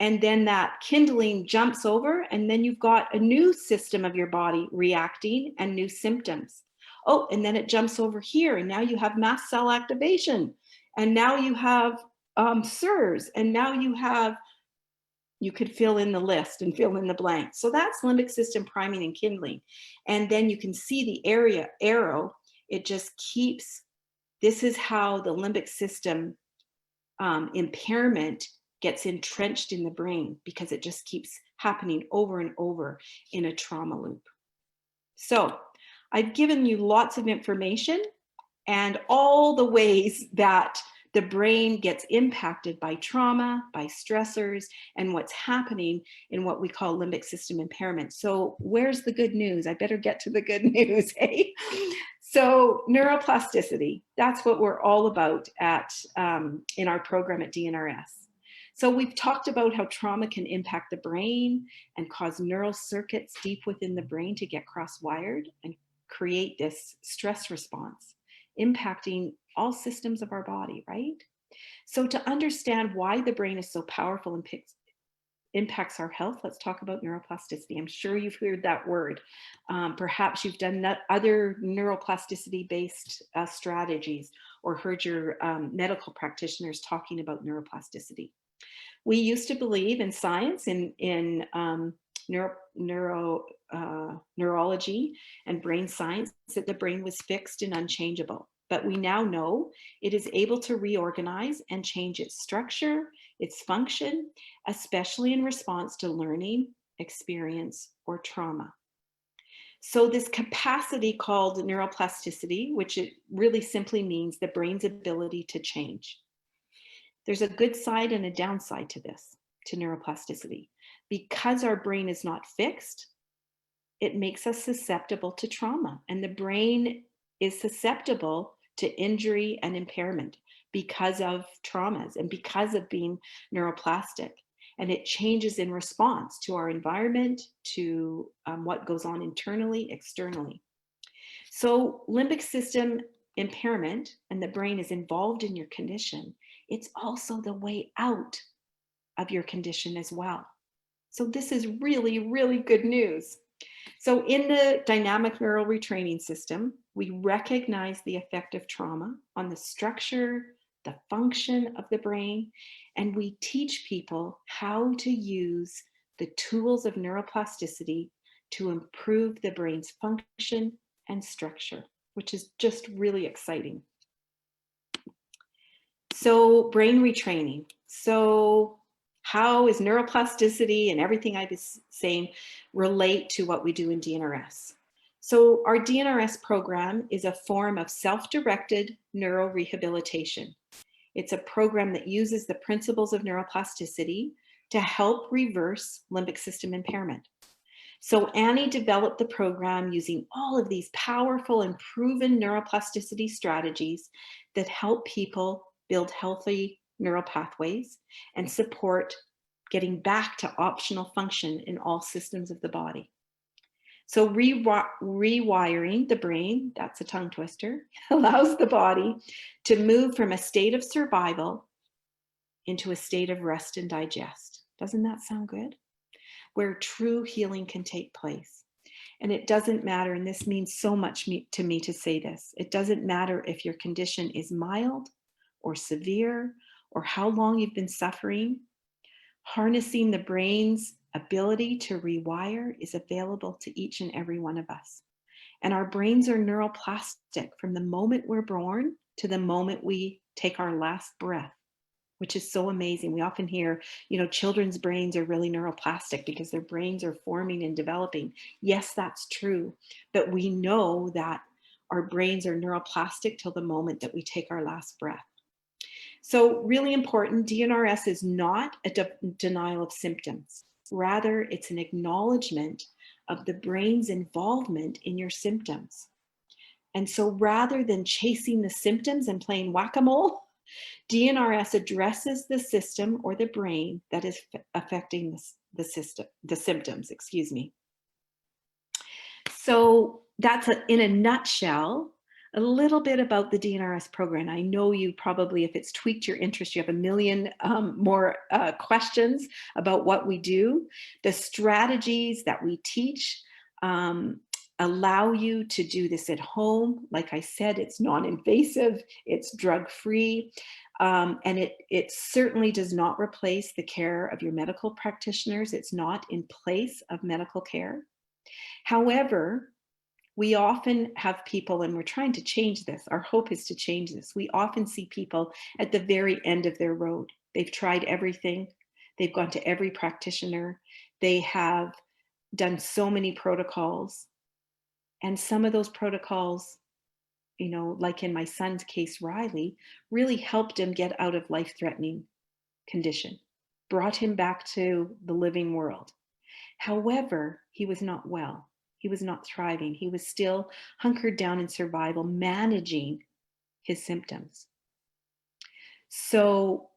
and then that kindling jumps over, and then you've got a new system of your body reacting and new symptoms. Oh, and then it jumps over here, and now you have mast cell activation, and now you have SIRS, and now you could fill in the list and fill in the blank. So that's limbic system priming and kindling. And then you can see the arrow, it just keeps, this is how the limbic system impairment gets entrenched in the brain, because it just keeps happening over and over in a trauma loop. So I've given you lots of information and all the ways that the brain gets impacted by trauma, by stressors, and what's happening in what we call limbic system impairment. So where's the good news? I better get to the good news, hey? So neuroplasticity, that's what we're all about in our program at DNRS. So we've talked about how trauma can impact the brain and cause neural circuits deep within the brain to get cross-wired and create this stress response, impacting all systems of our body, right? So to understand why the brain is so powerful and impacts our health, let's talk about neuroplasticity. I'm sure you've heard that word. Perhaps you've done other neuroplasticity-based strategies or heard your medical practitioners talking about neuroplasticity. We used to believe in science, in neurology and brain science that the brain was fixed and unchangeable. But we now know it is able to reorganize and change its structure, its function, especially in response to learning, experience, or trauma. So this capacity called neuroplasticity, which it really simply means the brain's ability to change. There's a good side and a downside to this, to neuroplasticity. Because our brain is not fixed, it makes us susceptible to trauma, and the brain is susceptible to injury and impairment because of traumas and because of being neuroplastic. And it changes in response to our environment, to what goes on internally, externally. So limbic system impairment, and the brain is involved in your condition, it's also the way out of your condition as well. So this is really, really good news. So in the Dynamic Neural Retraining System, we recognize the effect of trauma on the structure, the function of the brain, and we teach people how to use the tools of neuroplasticity to improve the brain's function and structure, which is just really exciting. So brain retraining. So how is neuroplasticity and everything I was saying relate to what we do in DNRS? So our DNRS program is a form of self-directed neural rehabilitation. It's a program that uses the principles of neuroplasticity to help reverse limbic system impairment. So Annie developed the program using all of these powerful and proven neuroplasticity strategies that help people build healthy neural pathways and support getting back to optimal function in all systems of the body. So rewiring the brain, that's a tongue twister, allows the body to move from a state of survival into a state of rest and digest. Doesn't that sound good? Where true healing can take place. And it doesn't matter, and this means so much to me to say this, it doesn't matter if your condition is mild or severe or how long you've been suffering. Harnessing the brain's ability to rewire is available to each and every one of us. And our brains are neuroplastic from the moment we're born to the moment we take our last breath, which is so amazing. We often hear, children's brains are really neuroplastic because their brains are forming and developing. Yes, that's true. But we know that our brains are neuroplastic till the moment that we take our last breath. So really important, DNRS is not a denial of symptoms. Rather, it's an acknowledgement of the brain's involvement in your symptoms. And so rather than chasing the symptoms and playing whack-a-mole, DNRS addresses the system or the brain that is affecting the symptoms, excuse me. So that's in a nutshell, a little bit about the DNRS program. I know you probably, if it's tweaked your interest, you have a million more questions about what we do. The strategies that we teach allow you to do this at home. Like I said, it's non-invasive, it's drug-free, and it certainly does not replace the care of your medical practitioners. It's not in place of medical care. However, we often have people, and we're trying to change this. Our hope is to change this. We often see people at the very end of their road. They've tried everything. They've gone to every practitioner. They have done so many protocols. And some of those protocols, like in my son's case, Riley, really helped him get out of life-threatening condition, brought him back to the living world. However, he was not well. He was not thriving. He was still hunkered down in survival, managing his symptoms. So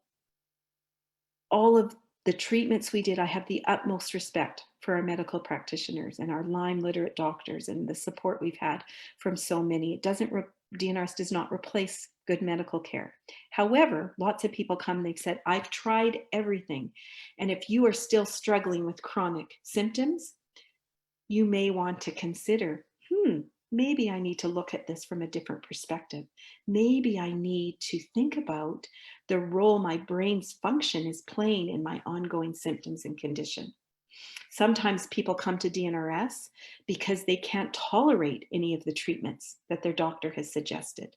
all of the treatments we did, I have the utmost respect for our medical practitioners and our Lyme literate doctors and the support we've had from so many. DNRS does not replace good medical care. However, lots of people come, they've said, I've tried everything. And if you are still struggling with chronic symptoms, you may want to consider, maybe I need to look at this from a different perspective. Maybe I need to think about the role my brain's function is playing in my ongoing symptoms and condition. Sometimes people come to DNRS because they can't tolerate any of the treatments that their doctor has suggested.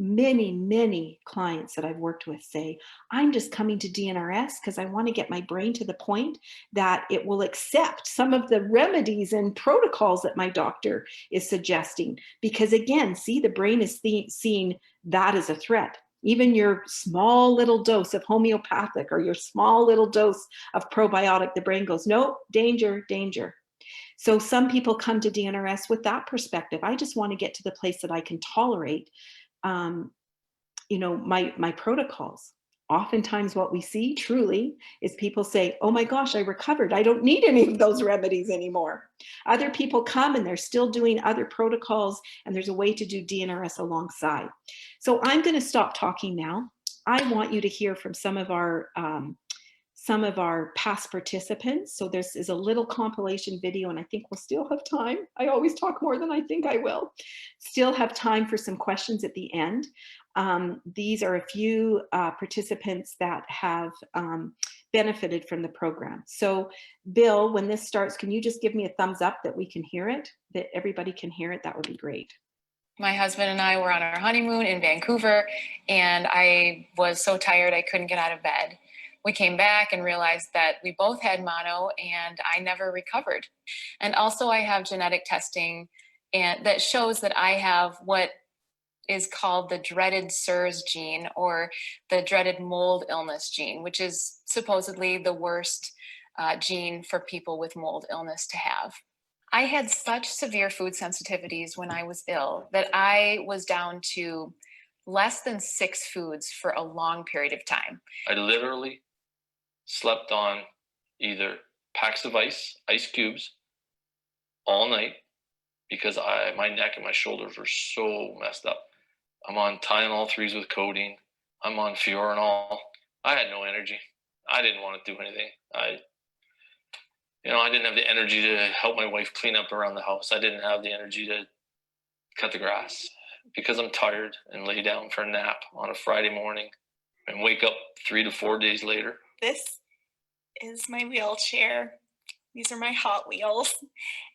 Many, many clients that I've worked with say, I'm just coming to DNRS because I want to get my brain to the point that it will accept some of the remedies and protocols that my doctor is suggesting. Because again, see, the brain is seeing that as a threat. Even your small little dose of homeopathic or your small little dose of probiotic, the brain goes, no, danger, danger. So some people come to DNRS with that perspective. I just want to get to the place that I can tolerate my protocols. Oftentimes what we see truly is people say, oh my gosh, I recovered. I don't need any of those remedies anymore. Other people come and they're still doing other protocols, and there's a way to do DNRS alongside. So I'm going to stop talking now. I want you to hear from some of our past participants. So this is a little compilation video, and I think we'll still have time. I always talk more than I think I will. Still have time for some questions at the end. These are a few participants that have benefited from the program. So Bill, when this starts, can you just give me a thumbs up that we can hear it, that everybody can hear it? That would be great. My husband and I were on our honeymoon in Vancouver, and I was so tired I couldn't get out of bed. We came back and realized that we both had mono, and I never recovered. And also I have genetic testing that shows that I have what is called the dreaded 𝗍𝗄 gene, or the dreaded mold illness gene, which is supposedly the worst gene for people with mold illness to have. I had such severe food sensitivities when I was ill that I was down to less than 6 foods for a long period of time. I literally slept on either packs of ice cubes, all night, because my neck and my shoulders were so messed up. I'm on Tylenol 3s with codeine. I'm on Fiorinol. I had no energy. I didn't want to do anything. I didn't have the energy to help my wife clean up around the house. I didn't have the energy to cut the grass because I'm tired and lay down for a nap on a Friday morning and wake up 3 to 4 days later. This is my wheelchair. These are my Hot Wheels,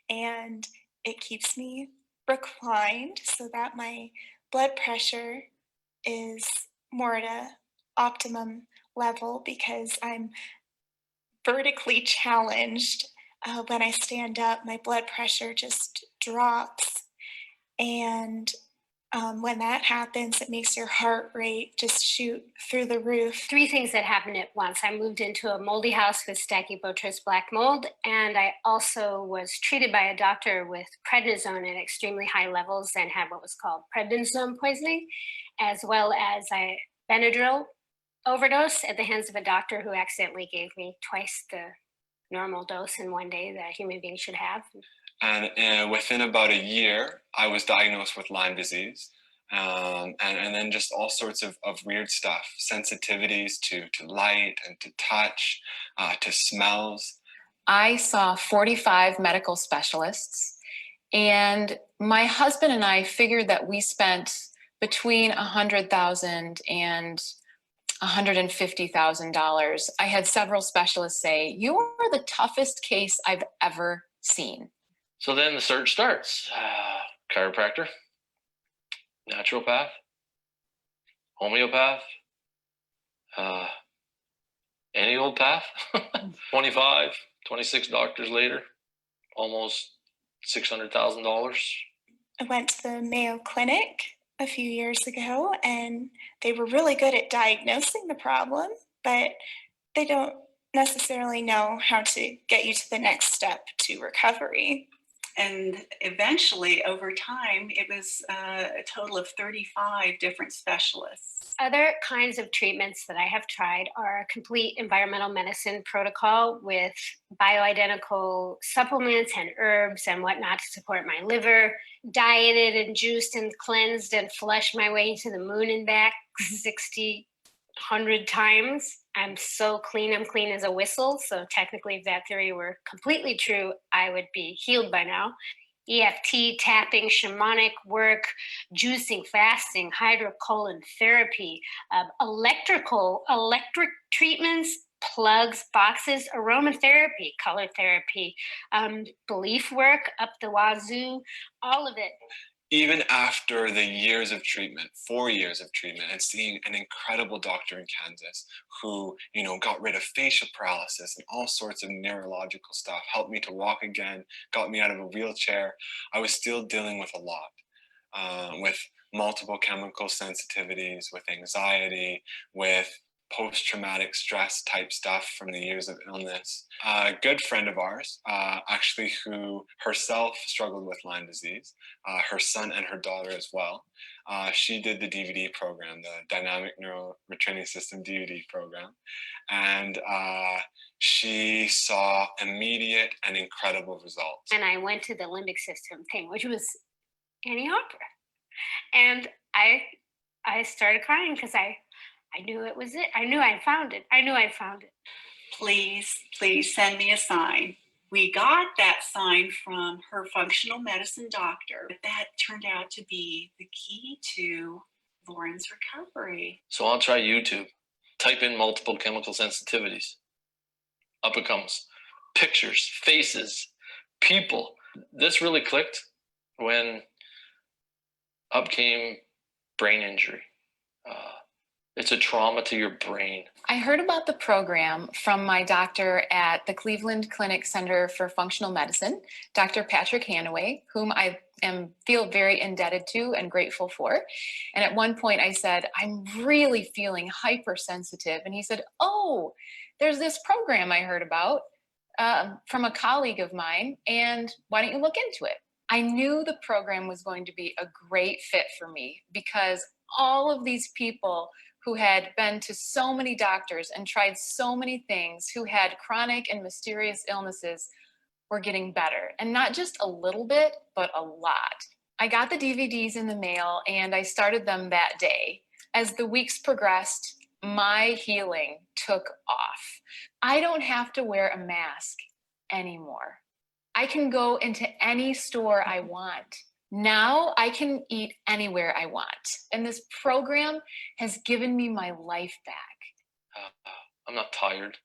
and it keeps me reclined so that my blood pressure is more at an optimum level, because I'm vertically challenged. When I stand up, my blood pressure just drops, and when that happens, it makes your heart rate just shoot through the roof. 3 things that happened at once. I moved into a moldy house with 𝗭𝗵𝗄𝗃 black mold, and I also was treated by a doctor with prednisone at extremely high levels and had what was called prednisone poisoning, as well as a Benadryl overdose at the hands of a doctor who accidentally gave me twice the normal dose in one day that a human being should have. And within about a year, I was diagnosed with Lyme disease, and then just all sorts of weird stuff, sensitivities to light and to touch, to smells. I saw 45 medical specialists, and my husband and I figured that we spent between $100,000 and $150,000. I had several specialists say, "You are the toughest case I've ever seen." So then the search starts. Chiropractor, naturopath, homeopath, any old path. 25, 26 doctors later, almost $600,000. I went to the Mayo Clinic a few years ago, and they were really good at diagnosing the problem, but they don't necessarily know how to get you to the next step to recovery. And eventually, over time, it was a total of 35 different specialists. Other kinds of treatments that I have tried are a complete environmental medicine protocol with bioidentical supplements and herbs and whatnot to support my liver, dieted and juiced and cleansed and flushed my way to the moon and back 100 times. I'm so clean, I'm clean as a whistle. So technically, if that theory were completely true, I would be healed by now. EFT, tapping, shamanic work, juicing, fasting, hydrocolon therapy, electric treatments, plugs, boxes, aromatherapy, color therapy, belief work up the wazoo, all of it. Even after the years of treatment, 4 years of treatment, and seeing an incredible doctor in Kansas who, you know, got rid of facial paralysis and all sorts of neurological stuff, helped me to walk again, got me out of a wheelchair, I was still dealing with a lot, with multiple chemical sensitivities, with anxiety, with post-traumatic stress type stuff from the years of illness. A good friend of ours, actually, who herself struggled with Lyme disease, her son and her daughter as well. She did the DVD program, the Dynamic Neural Retraining System DVD program. And she saw immediate and incredible results. And I went to the limbic system thing, which was Annie Hopper. And I started crying because I knew it was it. I knew I found it. I knew I found it. Please, please send me a sign. We got that sign from her functional medicine doctor. That turned out to be the key to Lauren's recovery. So I'll try YouTube. Type in multiple chemical sensitivities. Up it comes. Pictures, faces, people. This really clicked when up came brain injury. It's a trauma to your brain. I heard about the program from my doctor at the Cleveland Clinic Center for Functional Medicine, Dr. Patrick Hanaway, whom I feel very indebted to and grateful for. And at one point I said, I'm really feeling hypersensitive. And he said, oh, there's this program I heard about from a colleague of mine, and why don't you look into it? I knew the program was going to be a great fit for me because all of these people who had been to so many doctors and tried so many things, who had chronic and mysterious illnesses, were getting better. And not just a little bit, but a lot. I got the DVDs in the mail and I started them that day. As the weeks progressed, my healing took off. I don't have to wear a mask anymore. I can go into any store I want. Now I can eat anywhere I want. And this program has given me my life back. I'm not tired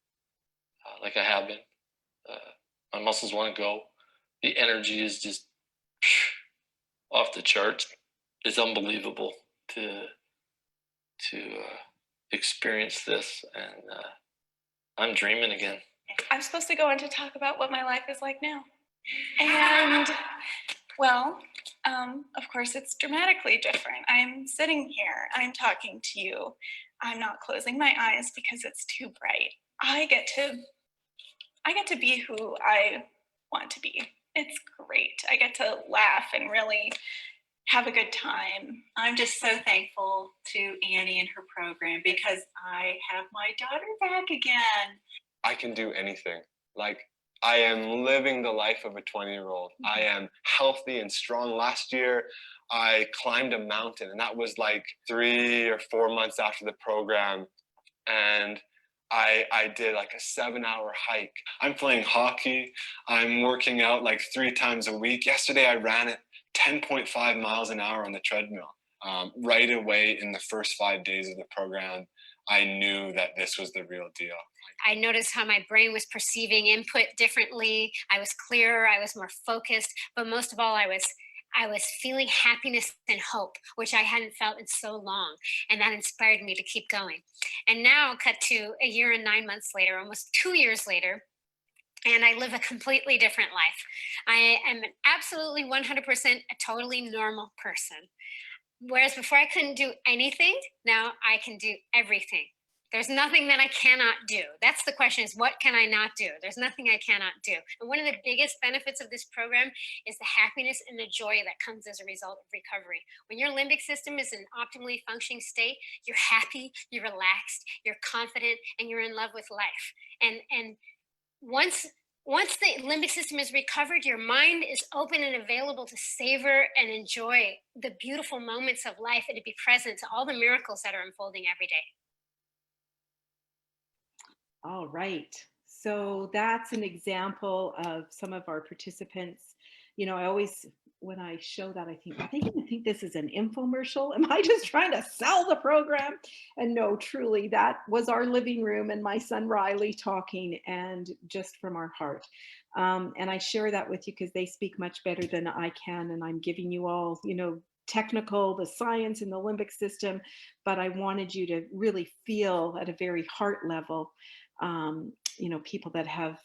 like I have been. My muscles want to go. The energy is just off the charts. It's unbelievable to experience this, and I'm dreaming again. I'm supposed to go on to talk about what my life is like now. And well, of course, it's dramatically different. I'm sitting here, I'm talking to you. I'm not closing my eyes because it's too bright. I get to be who I want to be. It's great. I get to laugh and really have a good time. I'm just so thankful to Annie and her program because I have my daughter back again. I can do anything. Like, I am living the life of a 20-year-old. I am healthy and strong. Last year, I climbed a mountain, and that was like 3 or 4 months after the program. And I did like a 7-hour hike. I'm playing hockey. I'm working out like 3 times a week. Yesterday, I ran at 10.5 miles an hour on the treadmill. Right away in the first 5 days of the program, I knew that this was the real deal. I noticed how my brain was perceiving input differently. I was clearer, I was more focused, but most of all, I was feeling happiness and hope, which I hadn't felt in so long. And that inspired me to keep going. And now cut to a year and 9 months later, almost 2 years later, and I live a completely different life. I am an absolutely 100% a totally normal person. Whereas before I couldn't do anything, now I can do everything. There's nothing that I cannot do. That's the question, is what can I not do? There's nothing I cannot do. And one of the biggest benefits of this program is the happiness and the joy that comes as a result of recovery. When your limbic system is in optimally functioning state, you're happy, you're relaxed, you're confident, and you're in love with life. And once the limbic system is recovered, your mind is open and available to savor and enjoy the beautiful moments of life and to be present to all the miracles that are unfolding every day. All right. So that's an example of some of our participants. You know, I always when I show that, I think, are they going to think this is an infomercial? Am I just trying to sell the program? And no, truly, that was our living room and my son Riley talking, and just from our heart. And I share that with you because they speak much better than I can. And I'm giving you all, you know, technical, the science and the limbic system, but I wanted you to really feel at a very heart level, you know, people that have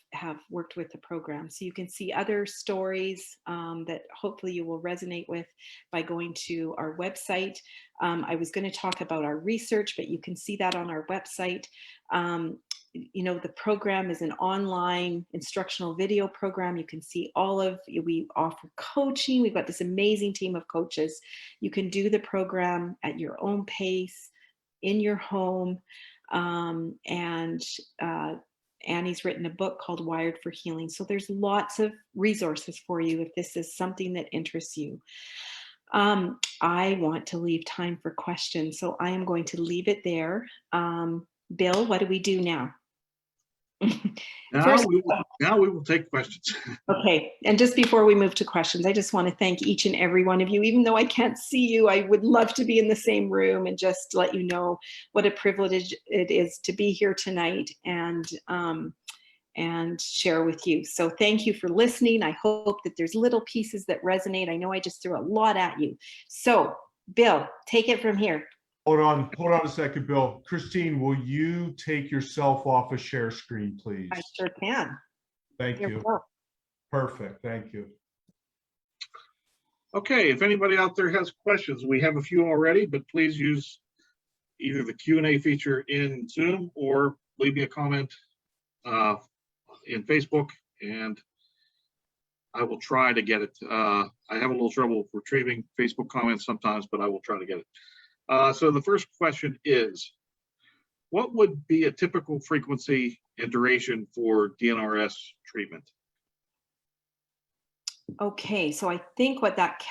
worked with the program. So you can see other stories that hopefully you will resonate with by going to our website. I was going to talk about our research, but you can see that on our website. You know, the program is an online instructional video program. You can see we offer coaching. We've got this amazing team of coaches. You can do the program at your own pace, in your home. Annie's written a book called Wired for Healing. So there's lots of resources for you if this is something that interests you. I want to leave time for questions, so I am going to leave it there. Bill, what do we do now? Now we will take questions. Okay, and just before we move to questions, I just want to thank each and every one of you. Even though I can't see you, I would love to be in the same room and just let you know what a privilege it is to be here tonight and share with you. So thank you for listening. I hope that there's little pieces that resonate. I know I just threw a lot at you. So Bill, take it from here. Hold on a second, Bill. Christine, will you take yourself off a share screen, please? I sure can. Thank Here we you. go. Perfect. Thank you. Okay, if anybody out there has questions, we have a few already, but please use either the Q&A feature in Zoom or leave me a comment in Facebook, and I will try to get it. I have a little trouble retrieving Facebook comments sometimes, but I will try to get it. So the first question is, what would be a typical frequency and duration for DNRS treatment? Okay, so I think what that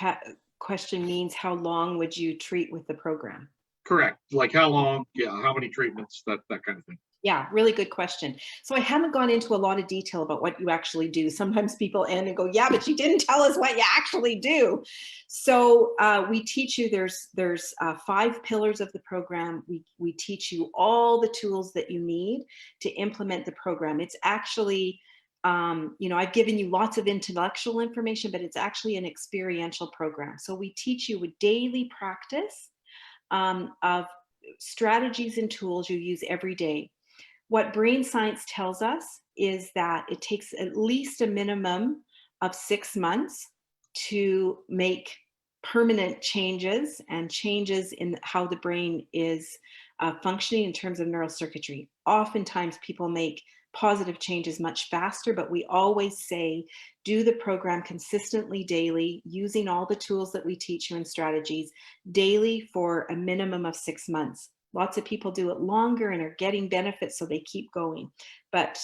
question means, how long would you treat with the program? Correct. Like how long? Yeah, how many treatments? That kind of thing. Yeah, really good question. So I haven't gone into a lot of detail about what you actually do. Sometimes people end and go, yeah, but you didn't tell us what you actually do. So we teach you, there's 5 pillars of the program. We teach you all the tools that you need to implement the program. It's actually, you know, I've given you lots of intellectual information, but it's actually an experiential program. So we teach you a daily practice of strategies and tools you use every day. What brain science tells us is that it takes at least a minimum of 6 months to make permanent changes and changes in how the brain is functioning in terms of neural circuitry. Oftentimes people make positive changes much faster, but we always say, do the program consistently daily, using all the tools that we teach you and strategies daily for a minimum of 6 months. Lots of people do it longer and are getting benefits, so they keep going. But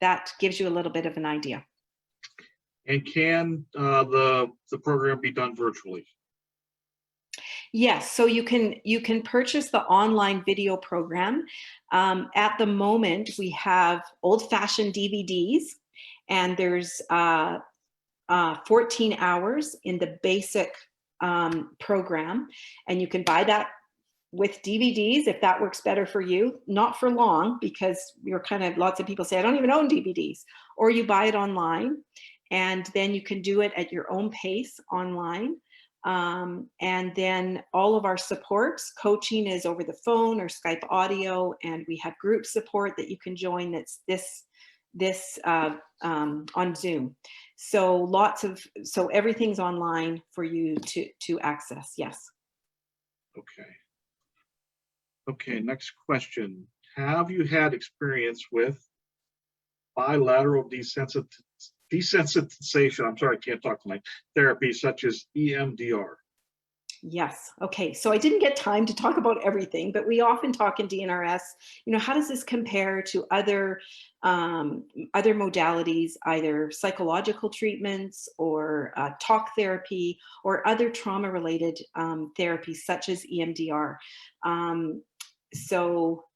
that gives you a little bit of an idea. And can the program be done virtually? Yes, so you can purchase the online video program. At the moment, we have old-fashioned DVDs, and there's 14 hours in the basic program, and you can buy that with DVDs if that works better for you. Not for long, because you're lots of people say, I don't even own DVDs. Or you buy it online, and then you can do it at your own pace online. And then all of our supports, coaching is over the phone or Skype audio, and we have group support that you can join that's on Zoom. So everything's online for you to access. Yes. Okay, next question. Have you had experience with bilateral desensitization, I'm sorry, I can't talk tonight, therapy such as EMDR? Yes. Okay. So I didn't get time to talk about everything, but we often talk in DNRS, you know, how does this compare to other modalities, either psychological treatments or talk therapy or other trauma-related therapies such as EMDR. So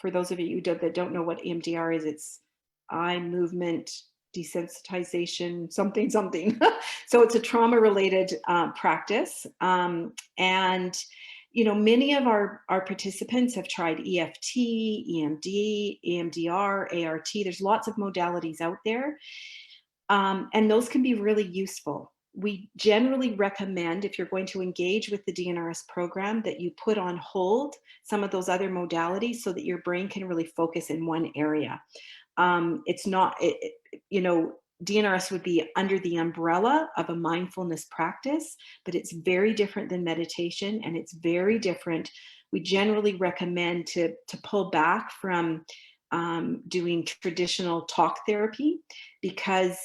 for those of you that don't know what EMDR is, it's eye movement desensitization, something, something. So it's a trauma-related practice. And, you know, many of our participants have tried EFT, EMD, EMDR, ART. There's lots of modalities out there. And those can be really useful. We generally recommend, if you're going to engage with the DNRS program, that you put on hold some of those other modalities so that your brain can really focus in one area. It's not, you know, DNRS would be under the umbrella of a mindfulness practice, but it's very different than meditation, and it's very different. We generally recommend to pull back from doing traditional talk therapy, because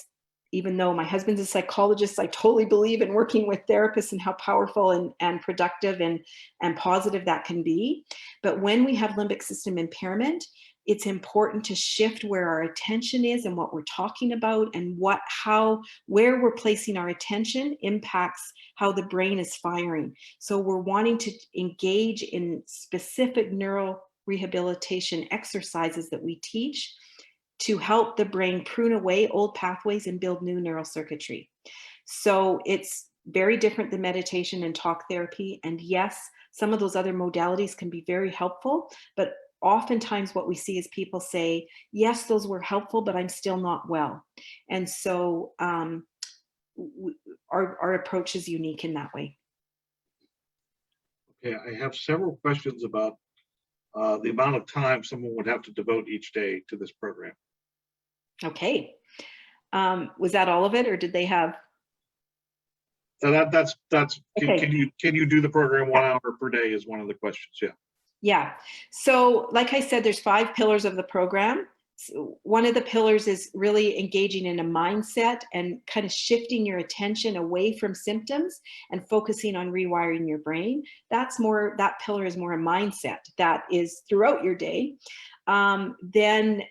even though my husband's a psychologist, I totally believe in working with therapists and how powerful and productive and positive that can be. But when we have limbic system impairment, it's important to shift where our attention is and what we're talking about, and where we're placing our attention impacts how the brain is firing. So we're wanting to engage in specific neural rehabilitation exercises that we teach to help the brain prune away old pathways and build new neural circuitry. So it's very different than meditation and talk therapy. And yes, some of those other modalities can be very helpful, but oftentimes what we see is people say, yes, those were helpful, but I'm still not well. And so our approach is unique in that way. Okay, I have several questions about the amount of time someone would have to devote each day to this program. Okay. Was that all of it, or did they have? So that's Okay. can you do the program 1 hour per day is one of the questions. Yeah. Yeah. So like I said, there's 5 pillars of the program. So one of the pillars is really engaging in a mindset and kind of shifting your attention away from symptoms and focusing on rewiring your brain. That pillar is more a mindset that is throughout your day. Then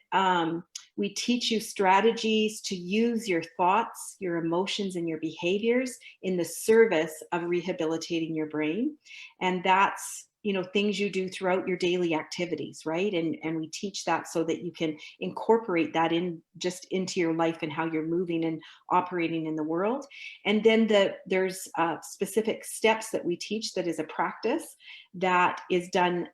we teach you strategies to use your thoughts, your emotions, and your behaviors in the service of rehabilitating your brain. And that's, you know, things you do throughout your daily activities, right? And we teach that so that you can incorporate that into your life and how you're moving and operating in the world. And then there's specific steps that we teach that is a practice that is done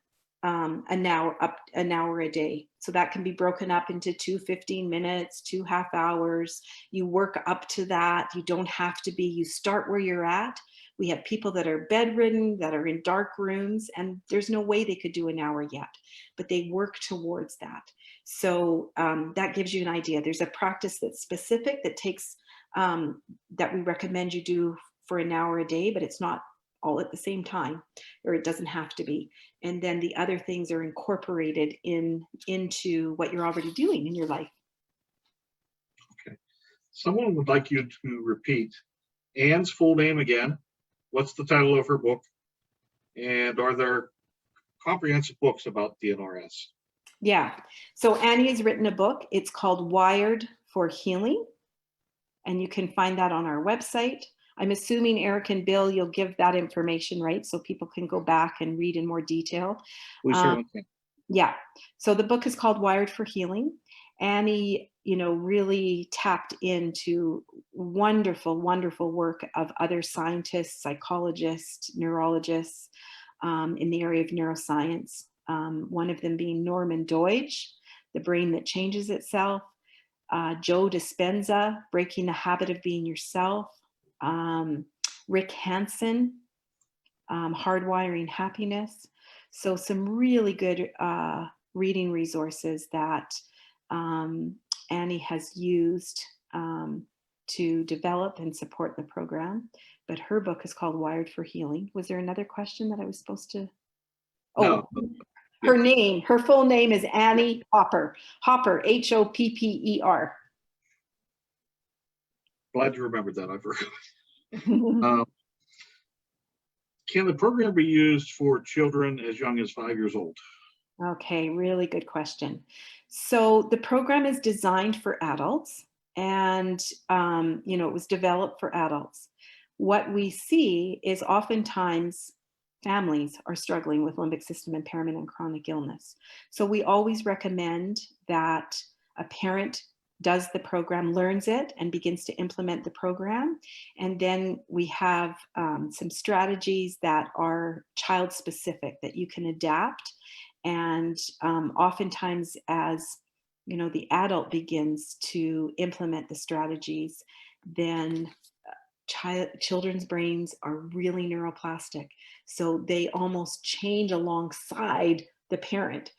an hour a day. So that can be broken up into 2 15 minutes, 2 half hours. You work up to that. You don't have to be, you start where you're at. We have people that are bedridden, that are in dark rooms, and there's no way they could do an hour yet, but they work towards that. So that gives you an idea. There's a practice that's specific that takes, that we recommend you do for an hour a day, but it's not all at the same time, or it doesn't have to be. And then the other things are incorporated into what you're already doing in your life. Okay. Someone would like you to repeat Anne's full name again. What's the title of her book? And are there comprehensive books about DNRS? Yeah. So Annie has written a book. It's called Wired for Healing. And you can find that on our website. I'm assuming Eric and Bill, you'll give that information, right? So people can go back and read in more detail. We certainly can. Yeah. So the book is called Wired for Healing. Annie, you know, really tapped into wonderful, wonderful work of other scientists, psychologists, neurologists in the area of neuroscience. One of them being 𝗏𝗏𝗄𝗏, The Brain That Changes Itself, Joe Dispenza, Breaking the Habit of Being Yourself, Rick Hansen, Hardwiring Happiness. So some really good reading resources that Annie has used to develop and support the program. But her book is called Wired for Healing. Was there another question that I was supposed to? Oh, no. Her full name is Annie Hopper. Hopper, H-O-P-P-E-R. Glad you remembered that. I forgot. Can the program be used for children as young as 5 years old? Okay, really good question. So the program is designed for adults, and you know, it was developed for adults. What we see is oftentimes families are struggling with limbic system impairment and chronic illness. So we always recommend that a parent does the program, learns it, and begins to implement the program. And then we have some strategies that are child specific that you can adapt. And oftentimes, as you know, the adult begins to implement the strategies, then children's brains are really neuroplastic. So they almost change alongside the parent.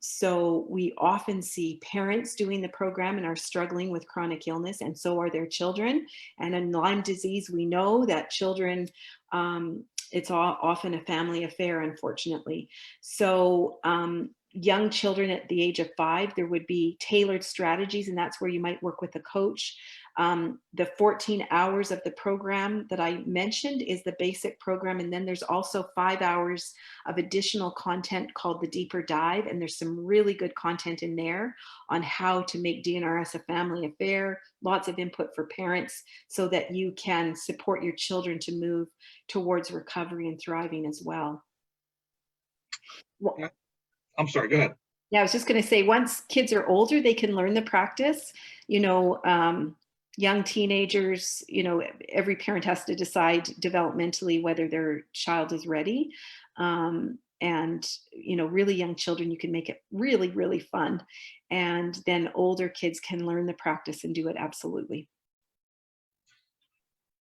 So we often see parents doing the program and are struggling with chronic illness, and so are their children. And in Lyme disease, we know that children, it's often a family affair, unfortunately. So young children at the age of 5, there would be tailored strategies, and that's where you might work with a coach. The 14 hours of the program that I mentioned is the basic program. And then there's also 5 hours of additional content called the Deeper Dive. And there's some really good content in there on how to make DNRS a family affair, lots of input for parents so that you can support your children to move towards recovery and thriving as well. I'm sorry, go ahead. Yeah, I was just going to say, once kids are older, they can learn the practice. You know, young teenagers, you know, every parent has to decide developmentally whether their child is ready. And, you know, really young children, you can make it really, really fun. And then older kids can learn the practice and do it absolutely.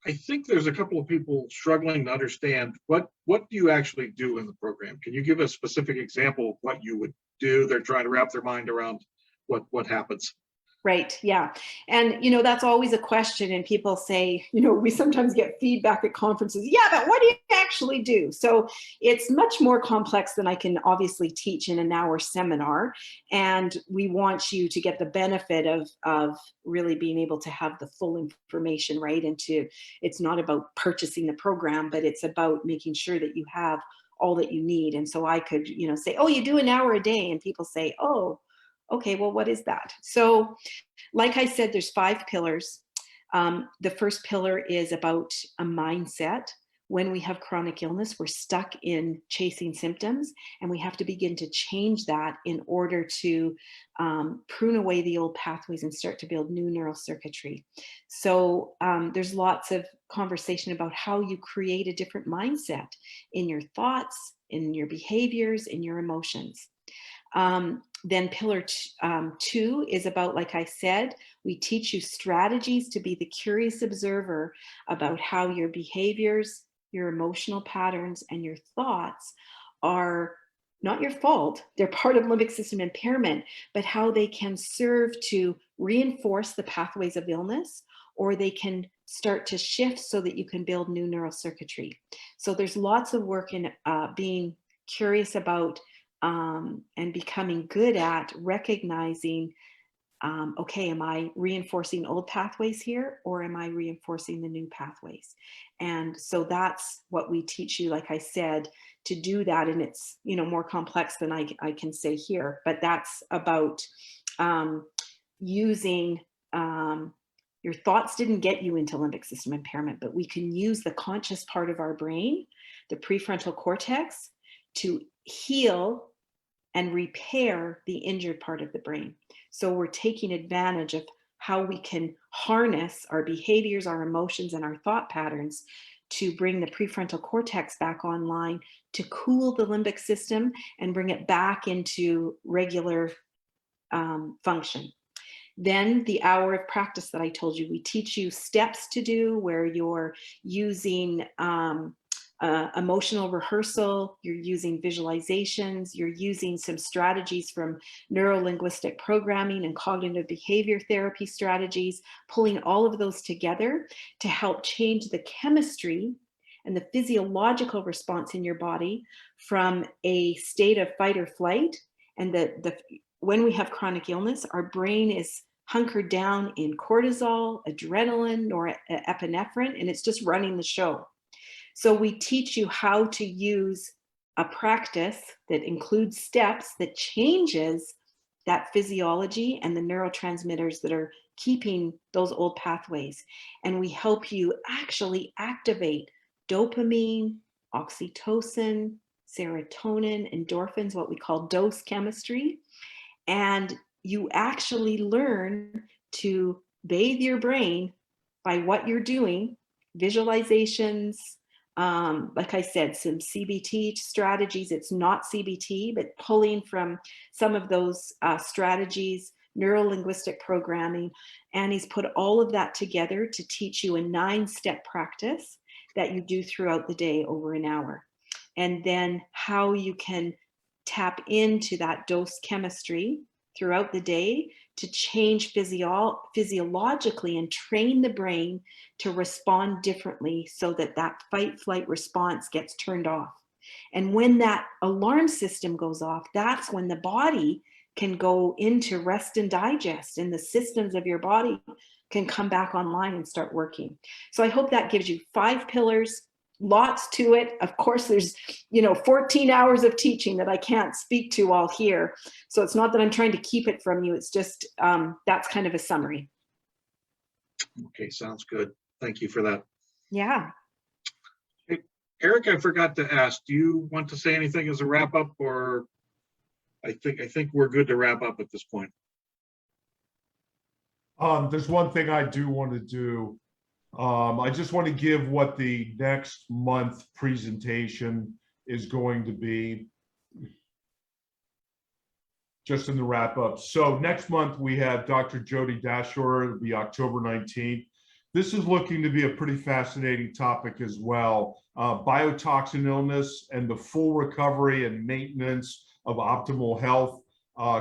I think there's a couple of people struggling to understand what do you actually do in the program? Can you give a specific example of what you would do? They're trying to wrap their mind around what happens. Right. Yeah. And, you know, that's always a question. And people say, you know, we sometimes get feedback at conferences. Yeah, but what do you actually do? So it's much more complex than I can obviously teach in an hour seminar. And we want you to get the benefit of really being able to have the full information, right? And it's not about purchasing the program, but it's about making sure that you have all that you need. And so I could, you know, say, oh, you do an hour a day. And people say, oh, okay, well, what is that? So like I said, there's 5 pillars. The first pillar is about a mindset. When we have chronic illness, we're stuck in chasing symptoms, and we have to begin to change that in order to prune away the old pathways and start to build new neural circuitry. So there's lots of conversation about how you create a different mindset in your thoughts, in your behaviors, in your emotions. Then pillar 2 is about, like I said, we teach you strategies to be the curious observer about how your behaviors, your emotional patterns, and your thoughts are not your fault. They're part of limbic system impairment, but how they can serve to reinforce the pathways of illness, or they can start to shift so that you can build new neural circuitry. So there's lots of work in being curious about and becoming good at recognizing, okay, am I reinforcing old pathways here, or am I reinforcing the new pathways? And so that's what we teach you, like I said, to do that. And it's, you know, more complex than I can say here, but that's about using your thoughts didn't get you into limbic system impairment, but we can use the conscious part of our brain, the prefrontal cortex, to heal and repair the injured part of the brain. So we're taking advantage of how we can harness our behaviors, our emotions, and our thought patterns to bring the prefrontal cortex back online, to cool the limbic system and bring it back into regular function. Then the hour of practice that I told you, we teach you steps to do where you're using emotional rehearsal, you're using visualizations, you're using some strategies from neuro-linguistic programming and cognitive behavior therapy strategies, pulling all of those together to help change the chemistry and the physiological response in your body from a state of fight or flight. And when we have chronic illness, our brain is hunkered down in cortisol, adrenaline, norepinephrine, and it's just running the show. So we teach you how to use a practice that includes steps that changes that physiology and the neurotransmitters that are keeping those old pathways. And we help you actually activate dopamine, oxytocin, serotonin, endorphins, what we call dose chemistry. And you actually learn to bathe your brain by what you're doing, visualizations, like I said, some CBT strategies. It's not CBT, but pulling from some of those strategies, neuro-linguistic programming. And he's put all of that together to teach you a 9-step practice that you do throughout the day over an hour. And then how you can tap into that dose chemistry throughout the day to change physiologically and train the brain to respond differently so that that fight-flight response gets turned off. And when that alarm system goes off, that's when the body can go into rest and digest, and the systems of your body can come back online and start working. So I hope that gives you 5 pillars, lots to it. Of course, there's 14 hours of teaching that I can't speak to all here. So it's not that I'm trying to keep it from you. It's just that's kind of a summary. Okay, sounds good. Thank you for that. Yeah. Hey, Eric, I forgot to ask, do you want to say anything as a wrap up, or I think we're good to wrap up at this point. There's one thing I do want to do. I just want to give what the next month presentation is going to be, just in the wrap up. So next month we have Dr. Jodi Dashor. It'll be October 19th. This is looking to be a pretty fascinating topic as well. Biotoxin illness and the full recovery and maintenance of optimal health,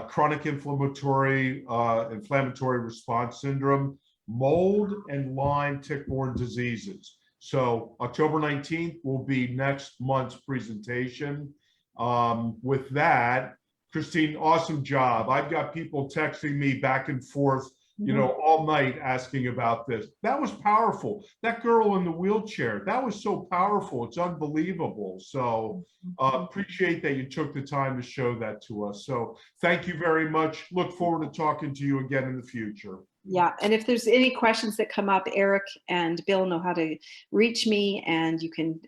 chronic inflammatory response syndrome, mold, and Lyme tick-borne diseases. So October 19th will be next month's presentation. With that, Christine, awesome job. I've got people texting me back and forth, all night asking about this. That was powerful. That girl in the wheelchair, that was so powerful. It's unbelievable. So appreciate that you took the time to show that to us. So thank you very much. Look forward to talking to you again in the future. Yeah, and if there's any questions that come up, Eric and Bill know how to reach me, and you can,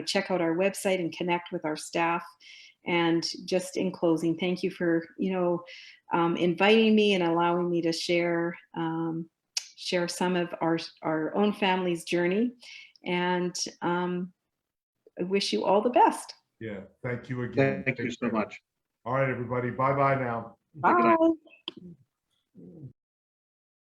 check out our website and connect with our staff. And just in closing, thank you for, inviting me and allowing me to share some of our own family's journey. And I wish you all the best. Yeah, thank you again. Thank you so much. All right, everybody. Bye-bye now. Bye.